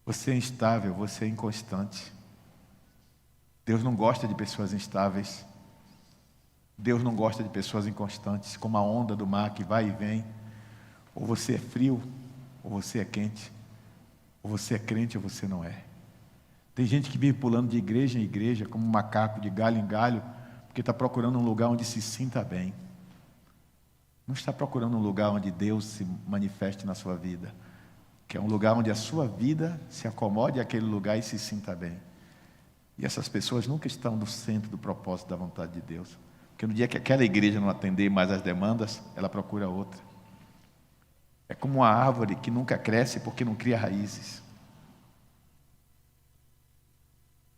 Você é instável, você é inconstante. Deus não gosta de pessoas instáveis. Deus não gosta de pessoas inconstantes, como a onda do mar que vai e vem. Ou você é frio, ou você é quente. Ou você é crente, ou você não é. Tem gente que vive pulando de igreja em igreja, como um macaco de galho em galho, porque está procurando um lugar onde se sinta bem. Não está procurando um lugar onde Deus se manifeste na sua vida, que é um lugar onde a sua vida se acomode àquele lugar e se sinta bem. E essas pessoas nunca estão no centro do propósito da vontade de Deus. Porque no dia que aquela igreja não atender mais às demandas, ela procura outra. É como uma árvore que nunca cresce porque não cria raízes.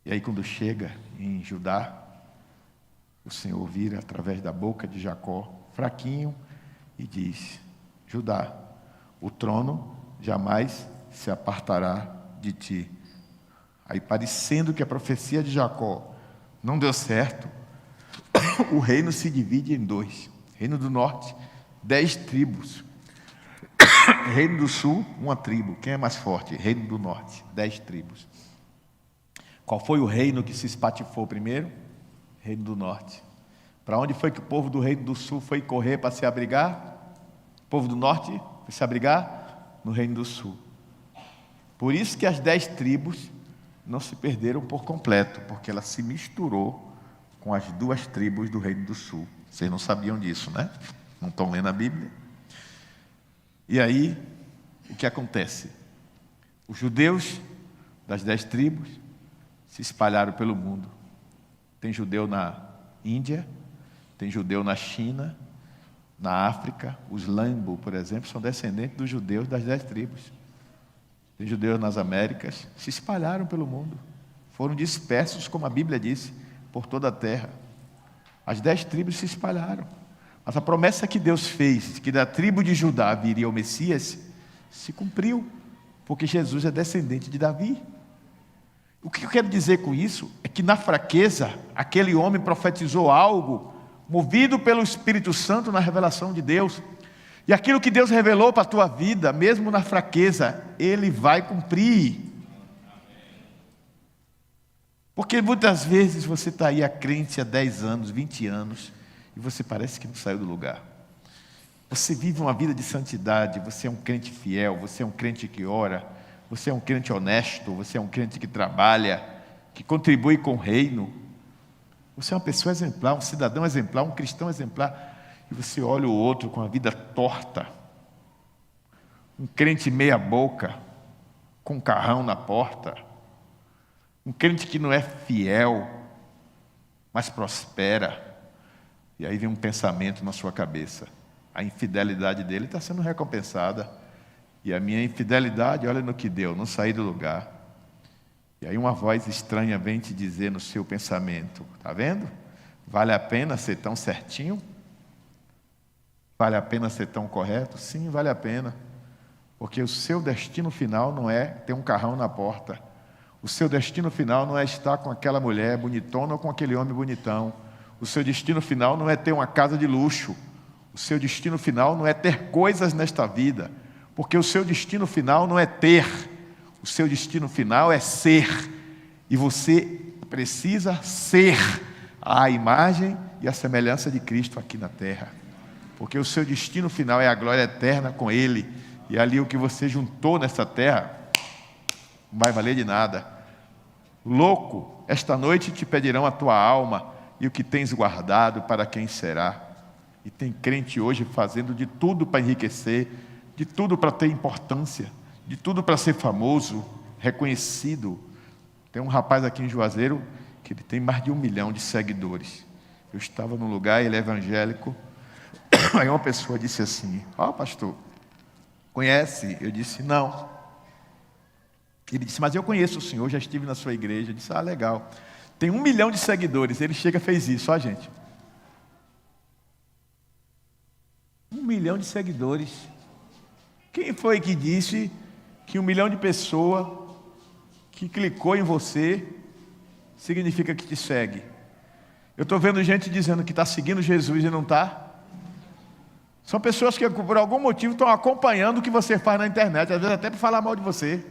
E aí quando chega em Judá, o Senhor vira através da boca de Jacó, fraquinho, e diz, Judá, o trono jamais se apartará de ti. Aí parecendo que a profecia de Jacó não deu certo, o reino se divide em dois. Reino do norte, 10 tribos. Reino do sul, uma tribo. Quem é mais forte? Reino do norte, 10 tribos. Qual foi o reino que se espatifou primeiro? Reino do norte. Para onde foi que o povo do reino do sul foi correr para se abrigar? O povo do norte foi se abrigar no reino do sul. Por isso que as 10 tribos não se perderam por completo, porque ela se misturou com as 2 tribos do reino do sul. Vocês não sabiam disso, né? Não estão lendo a Bíblia. E aí, o que acontece? Os judeus das 10 tribos se espalharam pelo mundo. Tem judeu na Índia, tem judeu na China, na África. Os Lambo, por exemplo, são descendentes dos judeus das 10 tribos. Tem judeus nas Américas, se espalharam pelo mundo. Foram dispersos, como a Bíblia disse, por toda a terra. As 10 tribos se espalharam. Mas a promessa que Deus fez, que da tribo de Judá viria o Messias, se cumpriu, porque Jesus é descendente de Davi. O que eu quero dizer com isso é que na fraqueza, aquele homem profetizou algo, movido pelo Espírito Santo na revelação de Deus. E aquilo que Deus revelou para a tua vida, mesmo na fraqueza, Ele vai cumprir. Porque muitas vezes você está aí crente há 10 anos, 20 anos, e você parece que não saiu do lugar. Você vive uma vida de santidade, você é um crente fiel, você é um crente que ora, você é um crente honesto, você é um crente que trabalha, que contribui com o reino. Você é uma pessoa exemplar, um cidadão exemplar, um cristão exemplar. E você olha o outro com a vida torta. Um crente meia boca, com um carrão na porta. Um crente que não é fiel, mas prospera. E aí vem um pensamento na sua cabeça. A infidelidade dele está sendo recompensada. E a minha infidelidade, olha no que deu, não saí do lugar. E aí uma voz estranha vem te dizer no seu pensamento, está vendo? Vale a pena ser tão certinho? Vale a pena ser tão correto? Sim, vale a pena. Porque o seu destino final não é ter um carrão na porta. O seu destino final não é estar com aquela mulher bonitona ou com aquele homem bonitão. O seu destino final não é ter uma casa de luxo. O seu destino final não é ter coisas nesta vida. Porque o seu destino final não é ter. O seu destino final é ser. E você precisa ser a imagem e a semelhança de Cristo aqui na terra. Porque o seu destino final é a glória eterna com Ele. E ali o que você juntou nessa terra não vai valer de nada. Louco, esta noite te pedirão a tua alma e o que tens guardado para quem será. E tem crente hoje fazendo de tudo para enriquecer, de tudo para ter importância, de tudo para ser famoso, reconhecido. Tem um rapaz aqui em Juazeiro que ele tem mais de 1 milhão de seguidores. Eu estava num lugar, ele é evangélico. Aí uma pessoa disse assim: ó, pastor, conhece? Eu disse: não. Ele disse: mas eu conheço o senhor, já estive na sua igreja. Eu disse: ah, legal. Tem 1 milhão de seguidores. Ele chega e fez isso, ó, gente. 1 milhão de seguidores. Quem foi que disse que 1 milhão de pessoas que clicou em você significa que te segue? Eu estou vendo gente dizendo que está seguindo Jesus e não está. São pessoas que por algum motivo estão acompanhando o que você faz na internet, às vezes até para falar mal de você.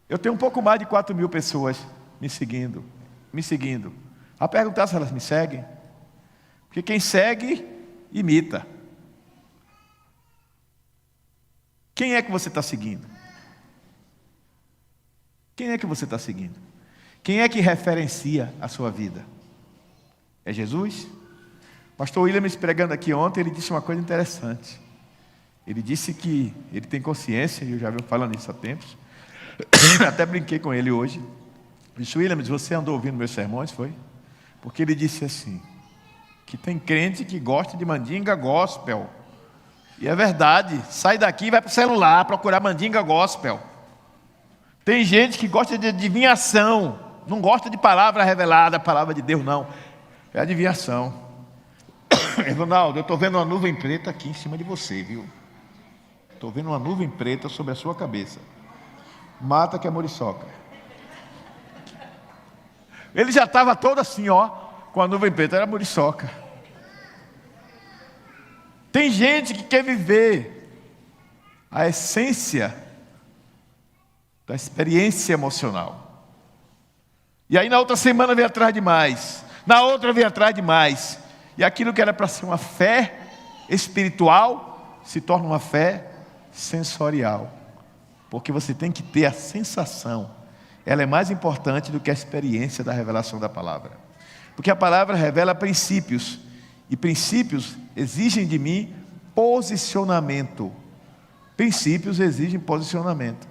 Eu tenho um pouco mais de 4 mil pessoas me seguindo. A perguntar se elas me seguem. Porque quem segue, imita. Quem é que você está seguindo? Quem é que você está seguindo? Quem é que referencia a sua vida? É Jesus? Pastor Williams, pregando aqui ontem, ele disse uma coisa interessante. Ele disse que ele tem consciência, e eu já venho falando isso há tempos, até brinquei com ele hoje. Disse: Williams, você andou ouvindo meus sermões, foi? Porque ele disse assim, que tem crente que gosta de mandinga gospel. E é verdade, sai daqui e vai para o celular procurar mandinga gospel. Tem gente que gosta de adivinhação, não gosta de palavra revelada, palavra de Deus não, é adivinhação. Ronaldo, eu estou vendo uma nuvem preta aqui em cima de você, viu? Estou vendo uma nuvem preta sobre a sua cabeça. Mata que é muriçoca. Ele já estava todo assim, ó, com a nuvem preta, era muriçoca. Tem gente que quer viver a essência da experiência emocional. E aí na outra semana vem atrás de mais. Na outra vem atrás de mais. E aquilo que era para ser uma fé espiritual se torna uma fé sensorial. Porque você tem que ter a sensação. Ela é mais importante do que a experiência da revelação da palavra. Porque a palavra revela princípios. E princípios exigem de mim posicionamento. Princípios exigem posicionamento.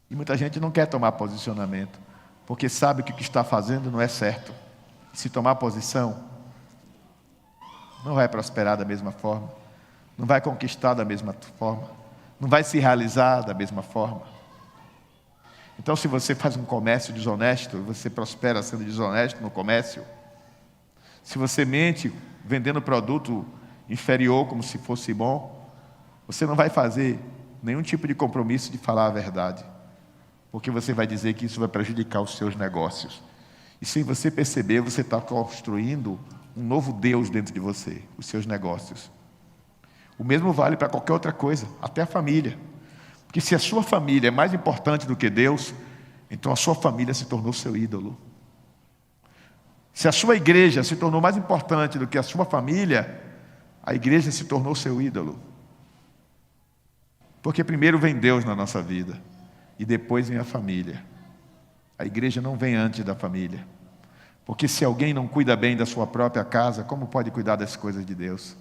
E muita gente não quer tomar posicionamento, porque sabe que o que está fazendo não é certo. E se tomar posição, não vai prosperar da mesma forma, não vai conquistar da mesma forma, não vai se realizar da mesma forma. Então, se você faz um comércio desonesto, você prospera sendo desonesto no comércio. Se você mente vendendo produto inferior como se fosse bom, você não vai fazer nenhum tipo de compromisso de falar a verdade, porque você vai dizer que isso vai prejudicar os seus negócios. E sem você perceber, você está construindo um novo Deus dentro de você, os seus negócios. O mesmo vale para qualquer outra coisa, até a família. Porque se a sua família é mais importante do que Deus, então a sua família se tornou seu ídolo. Se a sua igreja se tornou mais importante do que a sua família, a igreja se tornou seu ídolo. Porque primeiro vem Deus na nossa vida, e depois vem a família. A igreja não vem antes da família. Porque se alguém não cuida bem da sua própria casa, como pode cuidar das coisas de Deus?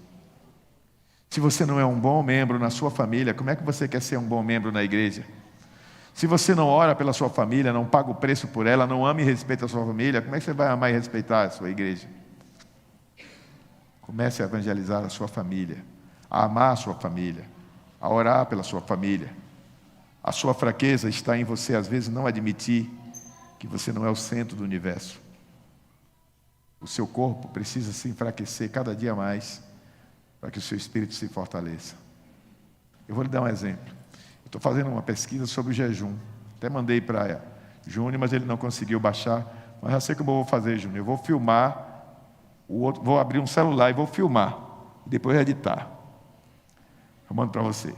Se você não é um bom membro na sua família, como é que você quer ser um bom membro na igreja? Se você não ora pela sua família, não paga o preço por ela, não ama e respeita a sua família, como é que você vai amar e respeitar a sua igreja? Comece a evangelizar a sua família, a amar a sua família, a orar pela sua família. A sua fraqueza está em você, às vezes, não admitir que você não é o centro do universo. O seu corpo precisa se enfraquecer cada dia mais para que o seu espírito se fortaleça. Eu vou lhe dar um exemplo. Estou fazendo uma pesquisa sobre o jejum. Até mandei para Júnior, mas ele não conseguiu baixar. Mas já sei como eu vou fazer, Júnior. Eu vou filmar, vou abrir um celular e vou filmar. E depois editar. Eu mando para você.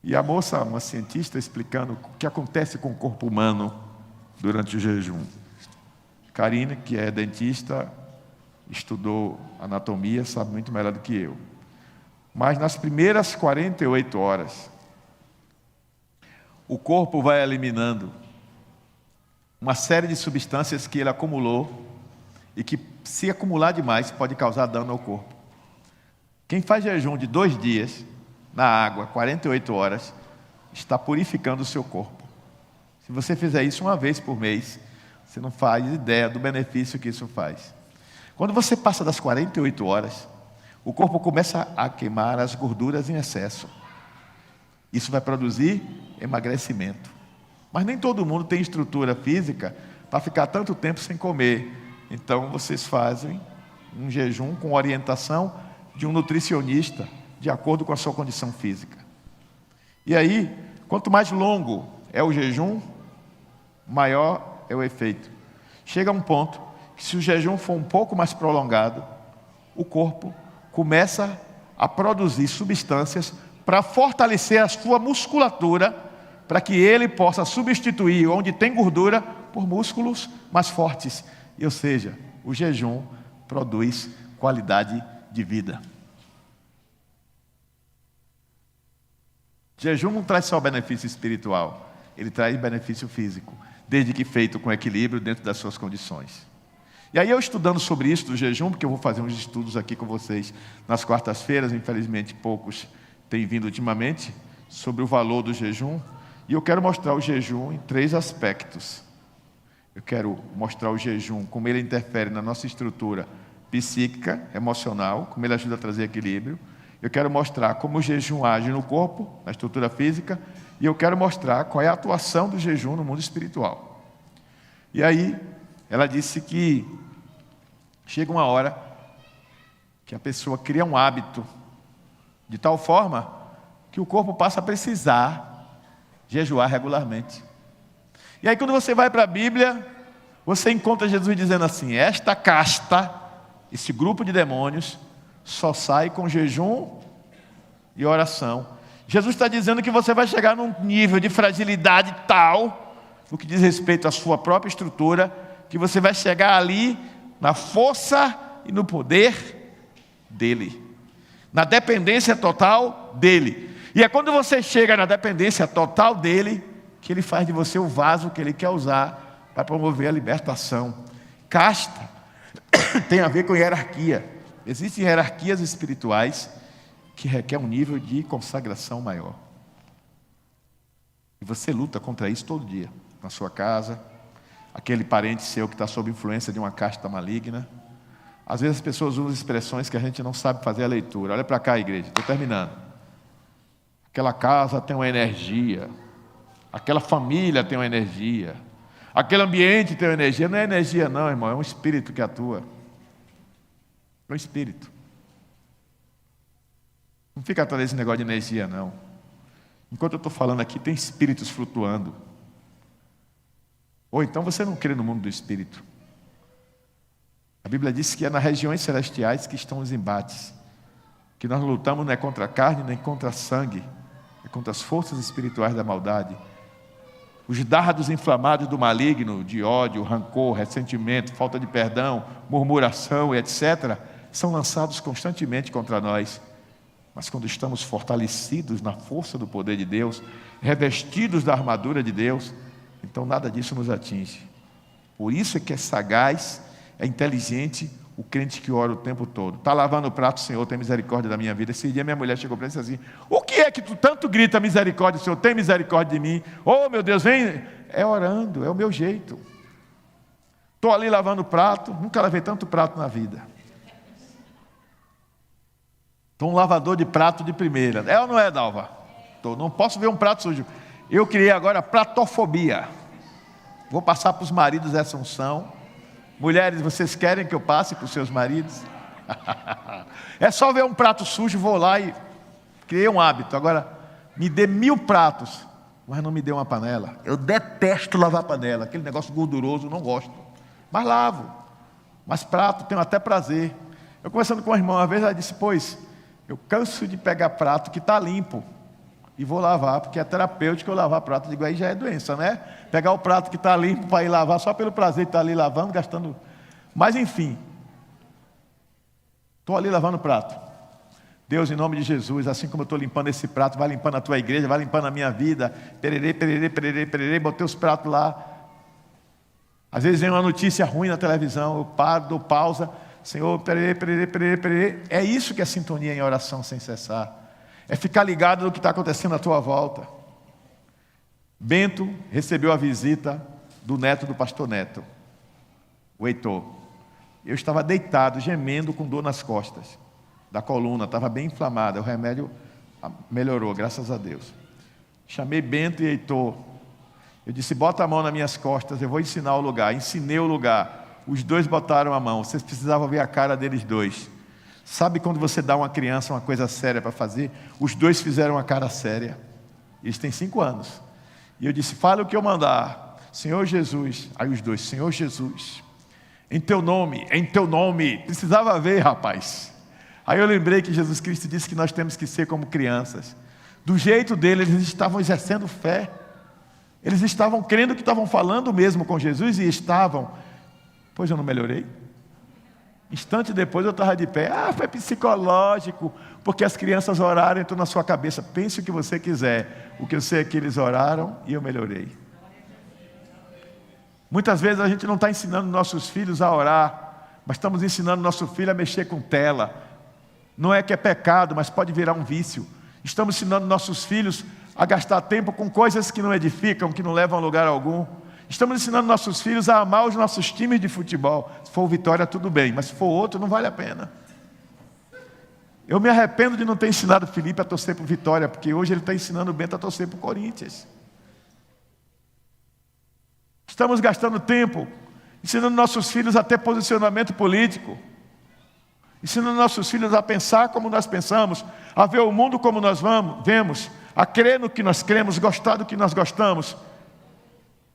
E a moça, uma cientista, explicando o que acontece com o corpo humano durante o jejum. Karine, que é dentista, estudou anatomia, sabe muito melhor do que eu. Mas nas primeiras 48 horas, o corpo vai eliminando uma série de substâncias que ele acumulou e que, se acumular demais, pode causar dano ao corpo. Quem faz jejum de 2 dias na água, 48 horas, está purificando o seu corpo. Se você fizer isso uma vez por mês, você não faz ideia do benefício que isso faz. Quando você passa das 48 horas, o corpo começa a queimar as gorduras em excesso. Isso vai produzir emagrecimento. Mas nem todo mundo tem estrutura física para ficar tanto tempo sem comer. Então vocês fazem um jejum com orientação de um nutricionista, de acordo com a sua condição física. E aí, quanto mais longo é o jejum, maior é o efeito. Chega a um ponto que, se o jejum for um pouco mais prolongado, o corpo começa a produzir substâncias para fortalecer a sua musculatura, para que ele possa substituir onde tem gordura por músculos mais fortes. Ou seja, o jejum produz qualidade de vida. Jejum não traz só benefício espiritual, ele traz benefício físico, desde que feito com equilíbrio dentro das suas condições. E aí, eu estudando sobre isso do jejum, porque eu vou fazer uns estudos aqui com vocês nas quartas-feiras, infelizmente poucos têm vindo ultimamente, sobre o valor do jejum, e eu quero mostrar o jejum em 3 aspectos. Eu quero mostrar o jejum, como ele interfere na nossa estrutura psíquica, emocional, como ele ajuda a trazer equilíbrio. Eu quero mostrar como o jejum age no corpo, na estrutura física, e eu quero mostrar qual é a atuação do jejum no mundo espiritual. E aí, ela disse que chega uma hora que a pessoa cria um hábito de tal forma que o corpo passa a precisar jejuar regularmente. E aí, quando você vai para a Bíblia, você encontra Jesus dizendo assim: esta casta, esse grupo de demônios, só sai com jejum e oração. Jesus está dizendo que você vai chegar num nível de fragilidade tal, no que diz respeito à sua própria estrutura, que você vai chegar ali na força e no poder dele, na dependência total dele. E é quando você chega na dependência total dele, que ele faz de você o vaso que ele quer usar para promover a libertação. Casta tem a ver com hierarquia. Existem hierarquias espirituais que requer um nível de consagração maior. E você luta contra isso todo dia, na sua casa, aquele parente seu que está sob influência de uma casta maligna. Às vezes as pessoas usam expressões que a gente não sabe fazer a leitura. Olha para cá, igreja, estou terminando. Aquela casa tem uma energia, aquela família tem uma energia, aquele ambiente tem uma energia. Não é energia não, irmão, é um espírito que atua. É um espírito. Não fica atrás desse negócio de energia, não. Enquanto eu estou falando aqui, tem espíritos flutuando. Ou então você não crê no mundo do espírito. A Bíblia diz que é nas regiões celestiais que estão os embates. Que nós lutamos não é contra a carne, nem contra a sangue. É contra as forças espirituais da maldade. Os dardos inflamados do maligno, de ódio, rancor, ressentimento, falta de perdão, murmuração, etc., são lançados constantemente contra nós. Mas quando estamos fortalecidos na força do poder de Deus, revestidos da armadura de Deus, Então nada disso nos atinge. Por isso é que é sagaz, é inteligente o crente que ora o tempo todo. Está lavando o prato, Senhor, tem misericórdia da minha vida. Esse dia minha mulher chegou para mim e disse assim: o que é que tu tanto grita misericórdia, Senhor? Tem misericórdia de mim. Oh, meu Deus, vem. É orando, é o meu jeito. Estou ali lavando o prato, nunca lavei tanto prato na vida. Estou um lavador de prato de primeira. É ou não é, Dalva? Não posso ver um prato sujo. Eu criei agora a pratofobia. Vou passar para os maridos essa unção. Mulheres, vocês querem que eu passe para os seus maridos? É só ver um prato sujo, vou lá e criei um hábito. Agora, me dê 1000 pratos, mas não me dê uma panela. Eu detesto lavar panela, aquele negócio gorduroso, não gosto. Mas lavo. Mas prato, tenho até prazer. Eu conversando com uma irmã uma vez, ela disse: pois, eu canso de pegar prato que está limpo e vou lavar, porque é terapêutico eu lavar prato. Eu digo, aí já é doença, né? Pegar o prato que está limpo para ir lavar, só pelo prazer de estar ali lavando, gastando. Mas enfim, estou ali lavando o prato. Deus, em nome de Jesus, assim como eu estou limpando esse prato, vai limpando a tua igreja, vai limpando a minha vida. Pererê, pererê, pererê, pererê, botei os pratos lá. Às vezes vem uma notícia ruim na televisão, eu paro, dou pausa. Senhor, pererê, pererê, pererê, pererê. É isso que é sintonia em oração sem cessar. É ficar ligado no que está acontecendo à tua volta. Bento recebeu a visita do neto do pastor Neto, o Heitor. Eu estava deitado, gemendo, com dor nas costas, da coluna, estava bem inflamada. O remédio melhorou, graças a Deus. Chamei Bento e Heitor. Eu disse: bota a mão nas minhas costas, eu vou ensinar o lugar. Ensinei o lugar. Os dois botaram a mão. Vocês precisavam ver a cara deles dois. Sabe quando você dá a uma criança uma coisa séria para fazer? Os dois fizeram uma cara séria. Eles têm 5 anos. E eu disse: fala o que eu mandar. Senhor Jesus. Aí os dois: Senhor Jesus, em teu nome, em teu nome. Precisava ver, rapaz. Aí eu lembrei que Jesus Cristo disse que nós temos que ser como crianças. Do jeito dele, eles estavam exercendo fé. Eles estavam crendo que estavam falando mesmo com Jesus e estavam. Pois eu não melhorei? Instante depois eu estava de pé. Ah, foi psicológico, porque as crianças oraram, entrou na sua cabeça. Pense o que você quiser. O que eu sei é que eles oraram e eu melhorei. Muitas vezes a gente não está ensinando nossos filhos a orar, mas estamos ensinando nosso filho a mexer com tela. Não é que é pecado, mas pode virar um vício. Estamos ensinando nossos filhos a gastar tempo com coisas que não edificam, que não levam a lugar algum. Estamos ensinando nossos filhos a amar os nossos times de futebol. Se for o Vitória, tudo bem, mas se for outro, não vale a pena. Eu me arrependo de não ter ensinado o Felipe a torcer para o Vitória, porque hoje ele está ensinando o Bento a torcer para o Corinthians. Estamos gastando tempo ensinando nossos filhos a ter posicionamento político, ensinando nossos filhos a pensar como nós pensamos, a ver o mundo como nós vemos, a crer no que nós cremos, gostar do que nós gostamos.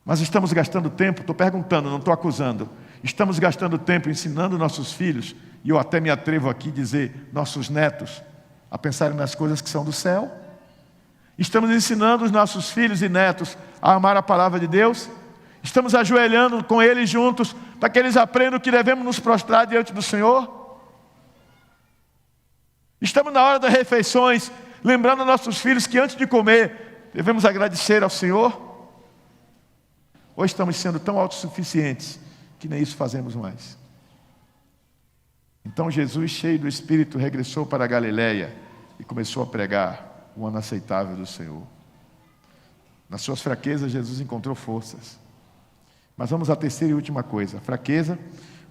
Mas estamos gastando tempo, estou perguntando, não estou acusando. Estamos gastando tempo ensinando nossos filhos, e eu até me atrevo aqui a dizer, nossos netos, a pensarem nas coisas que são do céu. Estamos ensinando os nossos filhos e netos a amar a palavra de Deus. Estamos ajoelhando com eles juntos, para que eles aprendam que devemos nos prostrar diante do Senhor. Estamos na hora das refeições, lembrando aos nossos filhos que antes de comer, devemos agradecer ao Senhor. Ou estamos sendo tão autossuficientes que nem isso fazemos mais? Então Jesus, cheio do Espírito, regressou para a Galileia e começou a pregar o ano aceitável do Senhor. Nas suas fraquezas, Jesus encontrou forças. Mas vamos à terceira e última coisa. A fraqueza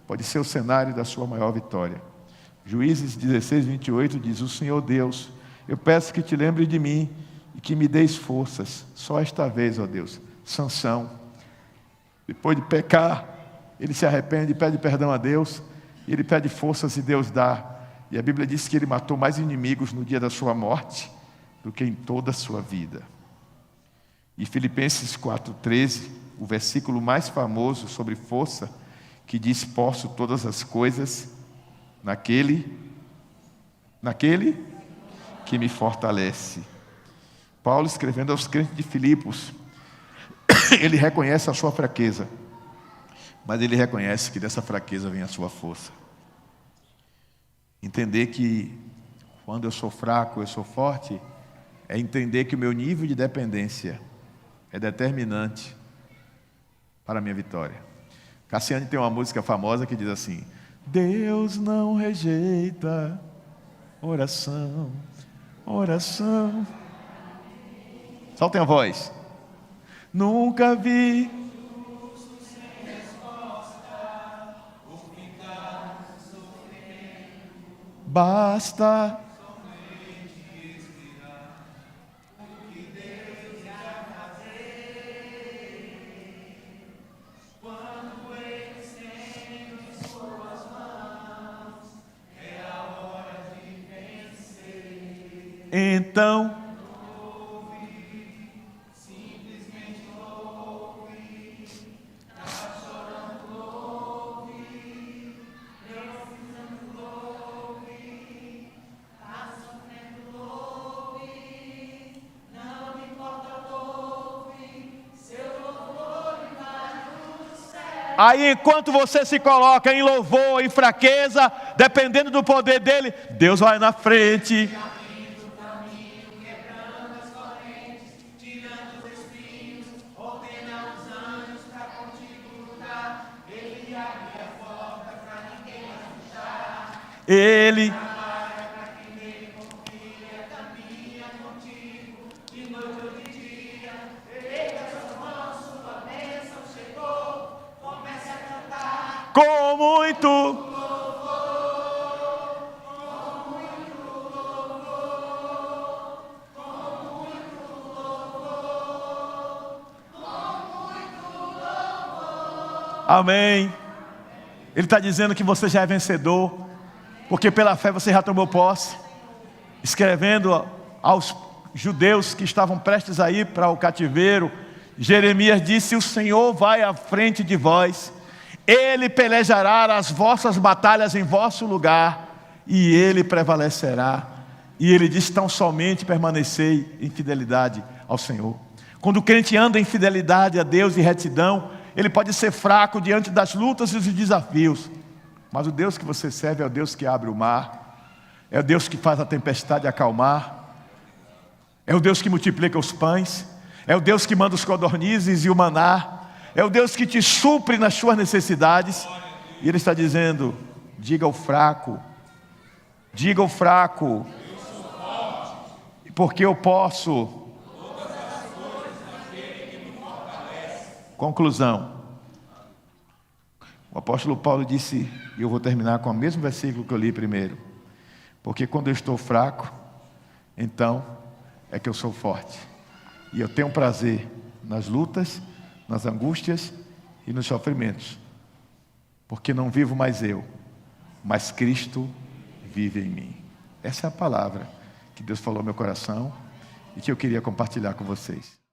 pode ser o cenário da sua maior vitória. Juízes 16, 28 diz: o Senhor Deus, eu peço que te lembre de mim e que me deis forças. Só esta vez, ó Deus. Sansão, depois de pecar, ele se arrepende e pede perdão a Deus, e ele pede forças e Deus dá. E a Bíblia diz que ele matou mais inimigos no dia da sua morte do que em toda a sua vida. E Filipenses 4,13, o versículo mais famoso sobre força, que diz: posso todas as coisas naquele que me fortalece. Paulo, escrevendo aos crentes de Filipos, ele reconhece a sua fraqueza, mas ele reconhece que dessa fraqueza vem a sua força. Entender que quando eu sou fraco, eu sou forte, é entender que o meu nível de dependência é determinante para a minha vitória. Cassiane tem uma música famosa que diz assim: Deus não rejeita oração, oração. Soltem a voz. Nunca vi basta então. Aí, enquanto você se coloca em louvor, em fraqueza, dependendo do poder dele, Deus vai na frente. Ele com muito amém. Ele está dizendo que você já é vencedor, porque pela fé você já tomou posse. Escrevendo aos judeus que estavam prestes a ir para o cativeiro, Jeremias disse: o Senhor vai à frente de vós, Ele pelejará as vossas batalhas em vosso lugar, e Ele prevalecerá. E Ele diz: tão somente permanecei em fidelidade ao Senhor. Quando o crente anda em fidelidade a Deus e retidão, ele pode ser fraco diante das lutas e dos desafios, mas o Deus que você serve é o Deus que abre o mar, é o Deus que faz a tempestade acalmar, é o Deus que multiplica os pães, é o Deus que manda os codornizes e o maná, é o Deus que te supre nas suas necessidades. E Ele está dizendo: diga ao fraco, porque eu posso. Conclusão. O apóstolo Paulo disse, e eu vou terminar com o mesmo versículo que eu li primeiro: porque quando eu estou fraco, então é que eu sou forte. E eu tenho prazer nas lutas, nas angústias e nos sofrimentos, porque não vivo mais eu, mas Cristo vive em mim. Essa é a palavra que Deus falou ao meu coração e que eu queria compartilhar com vocês.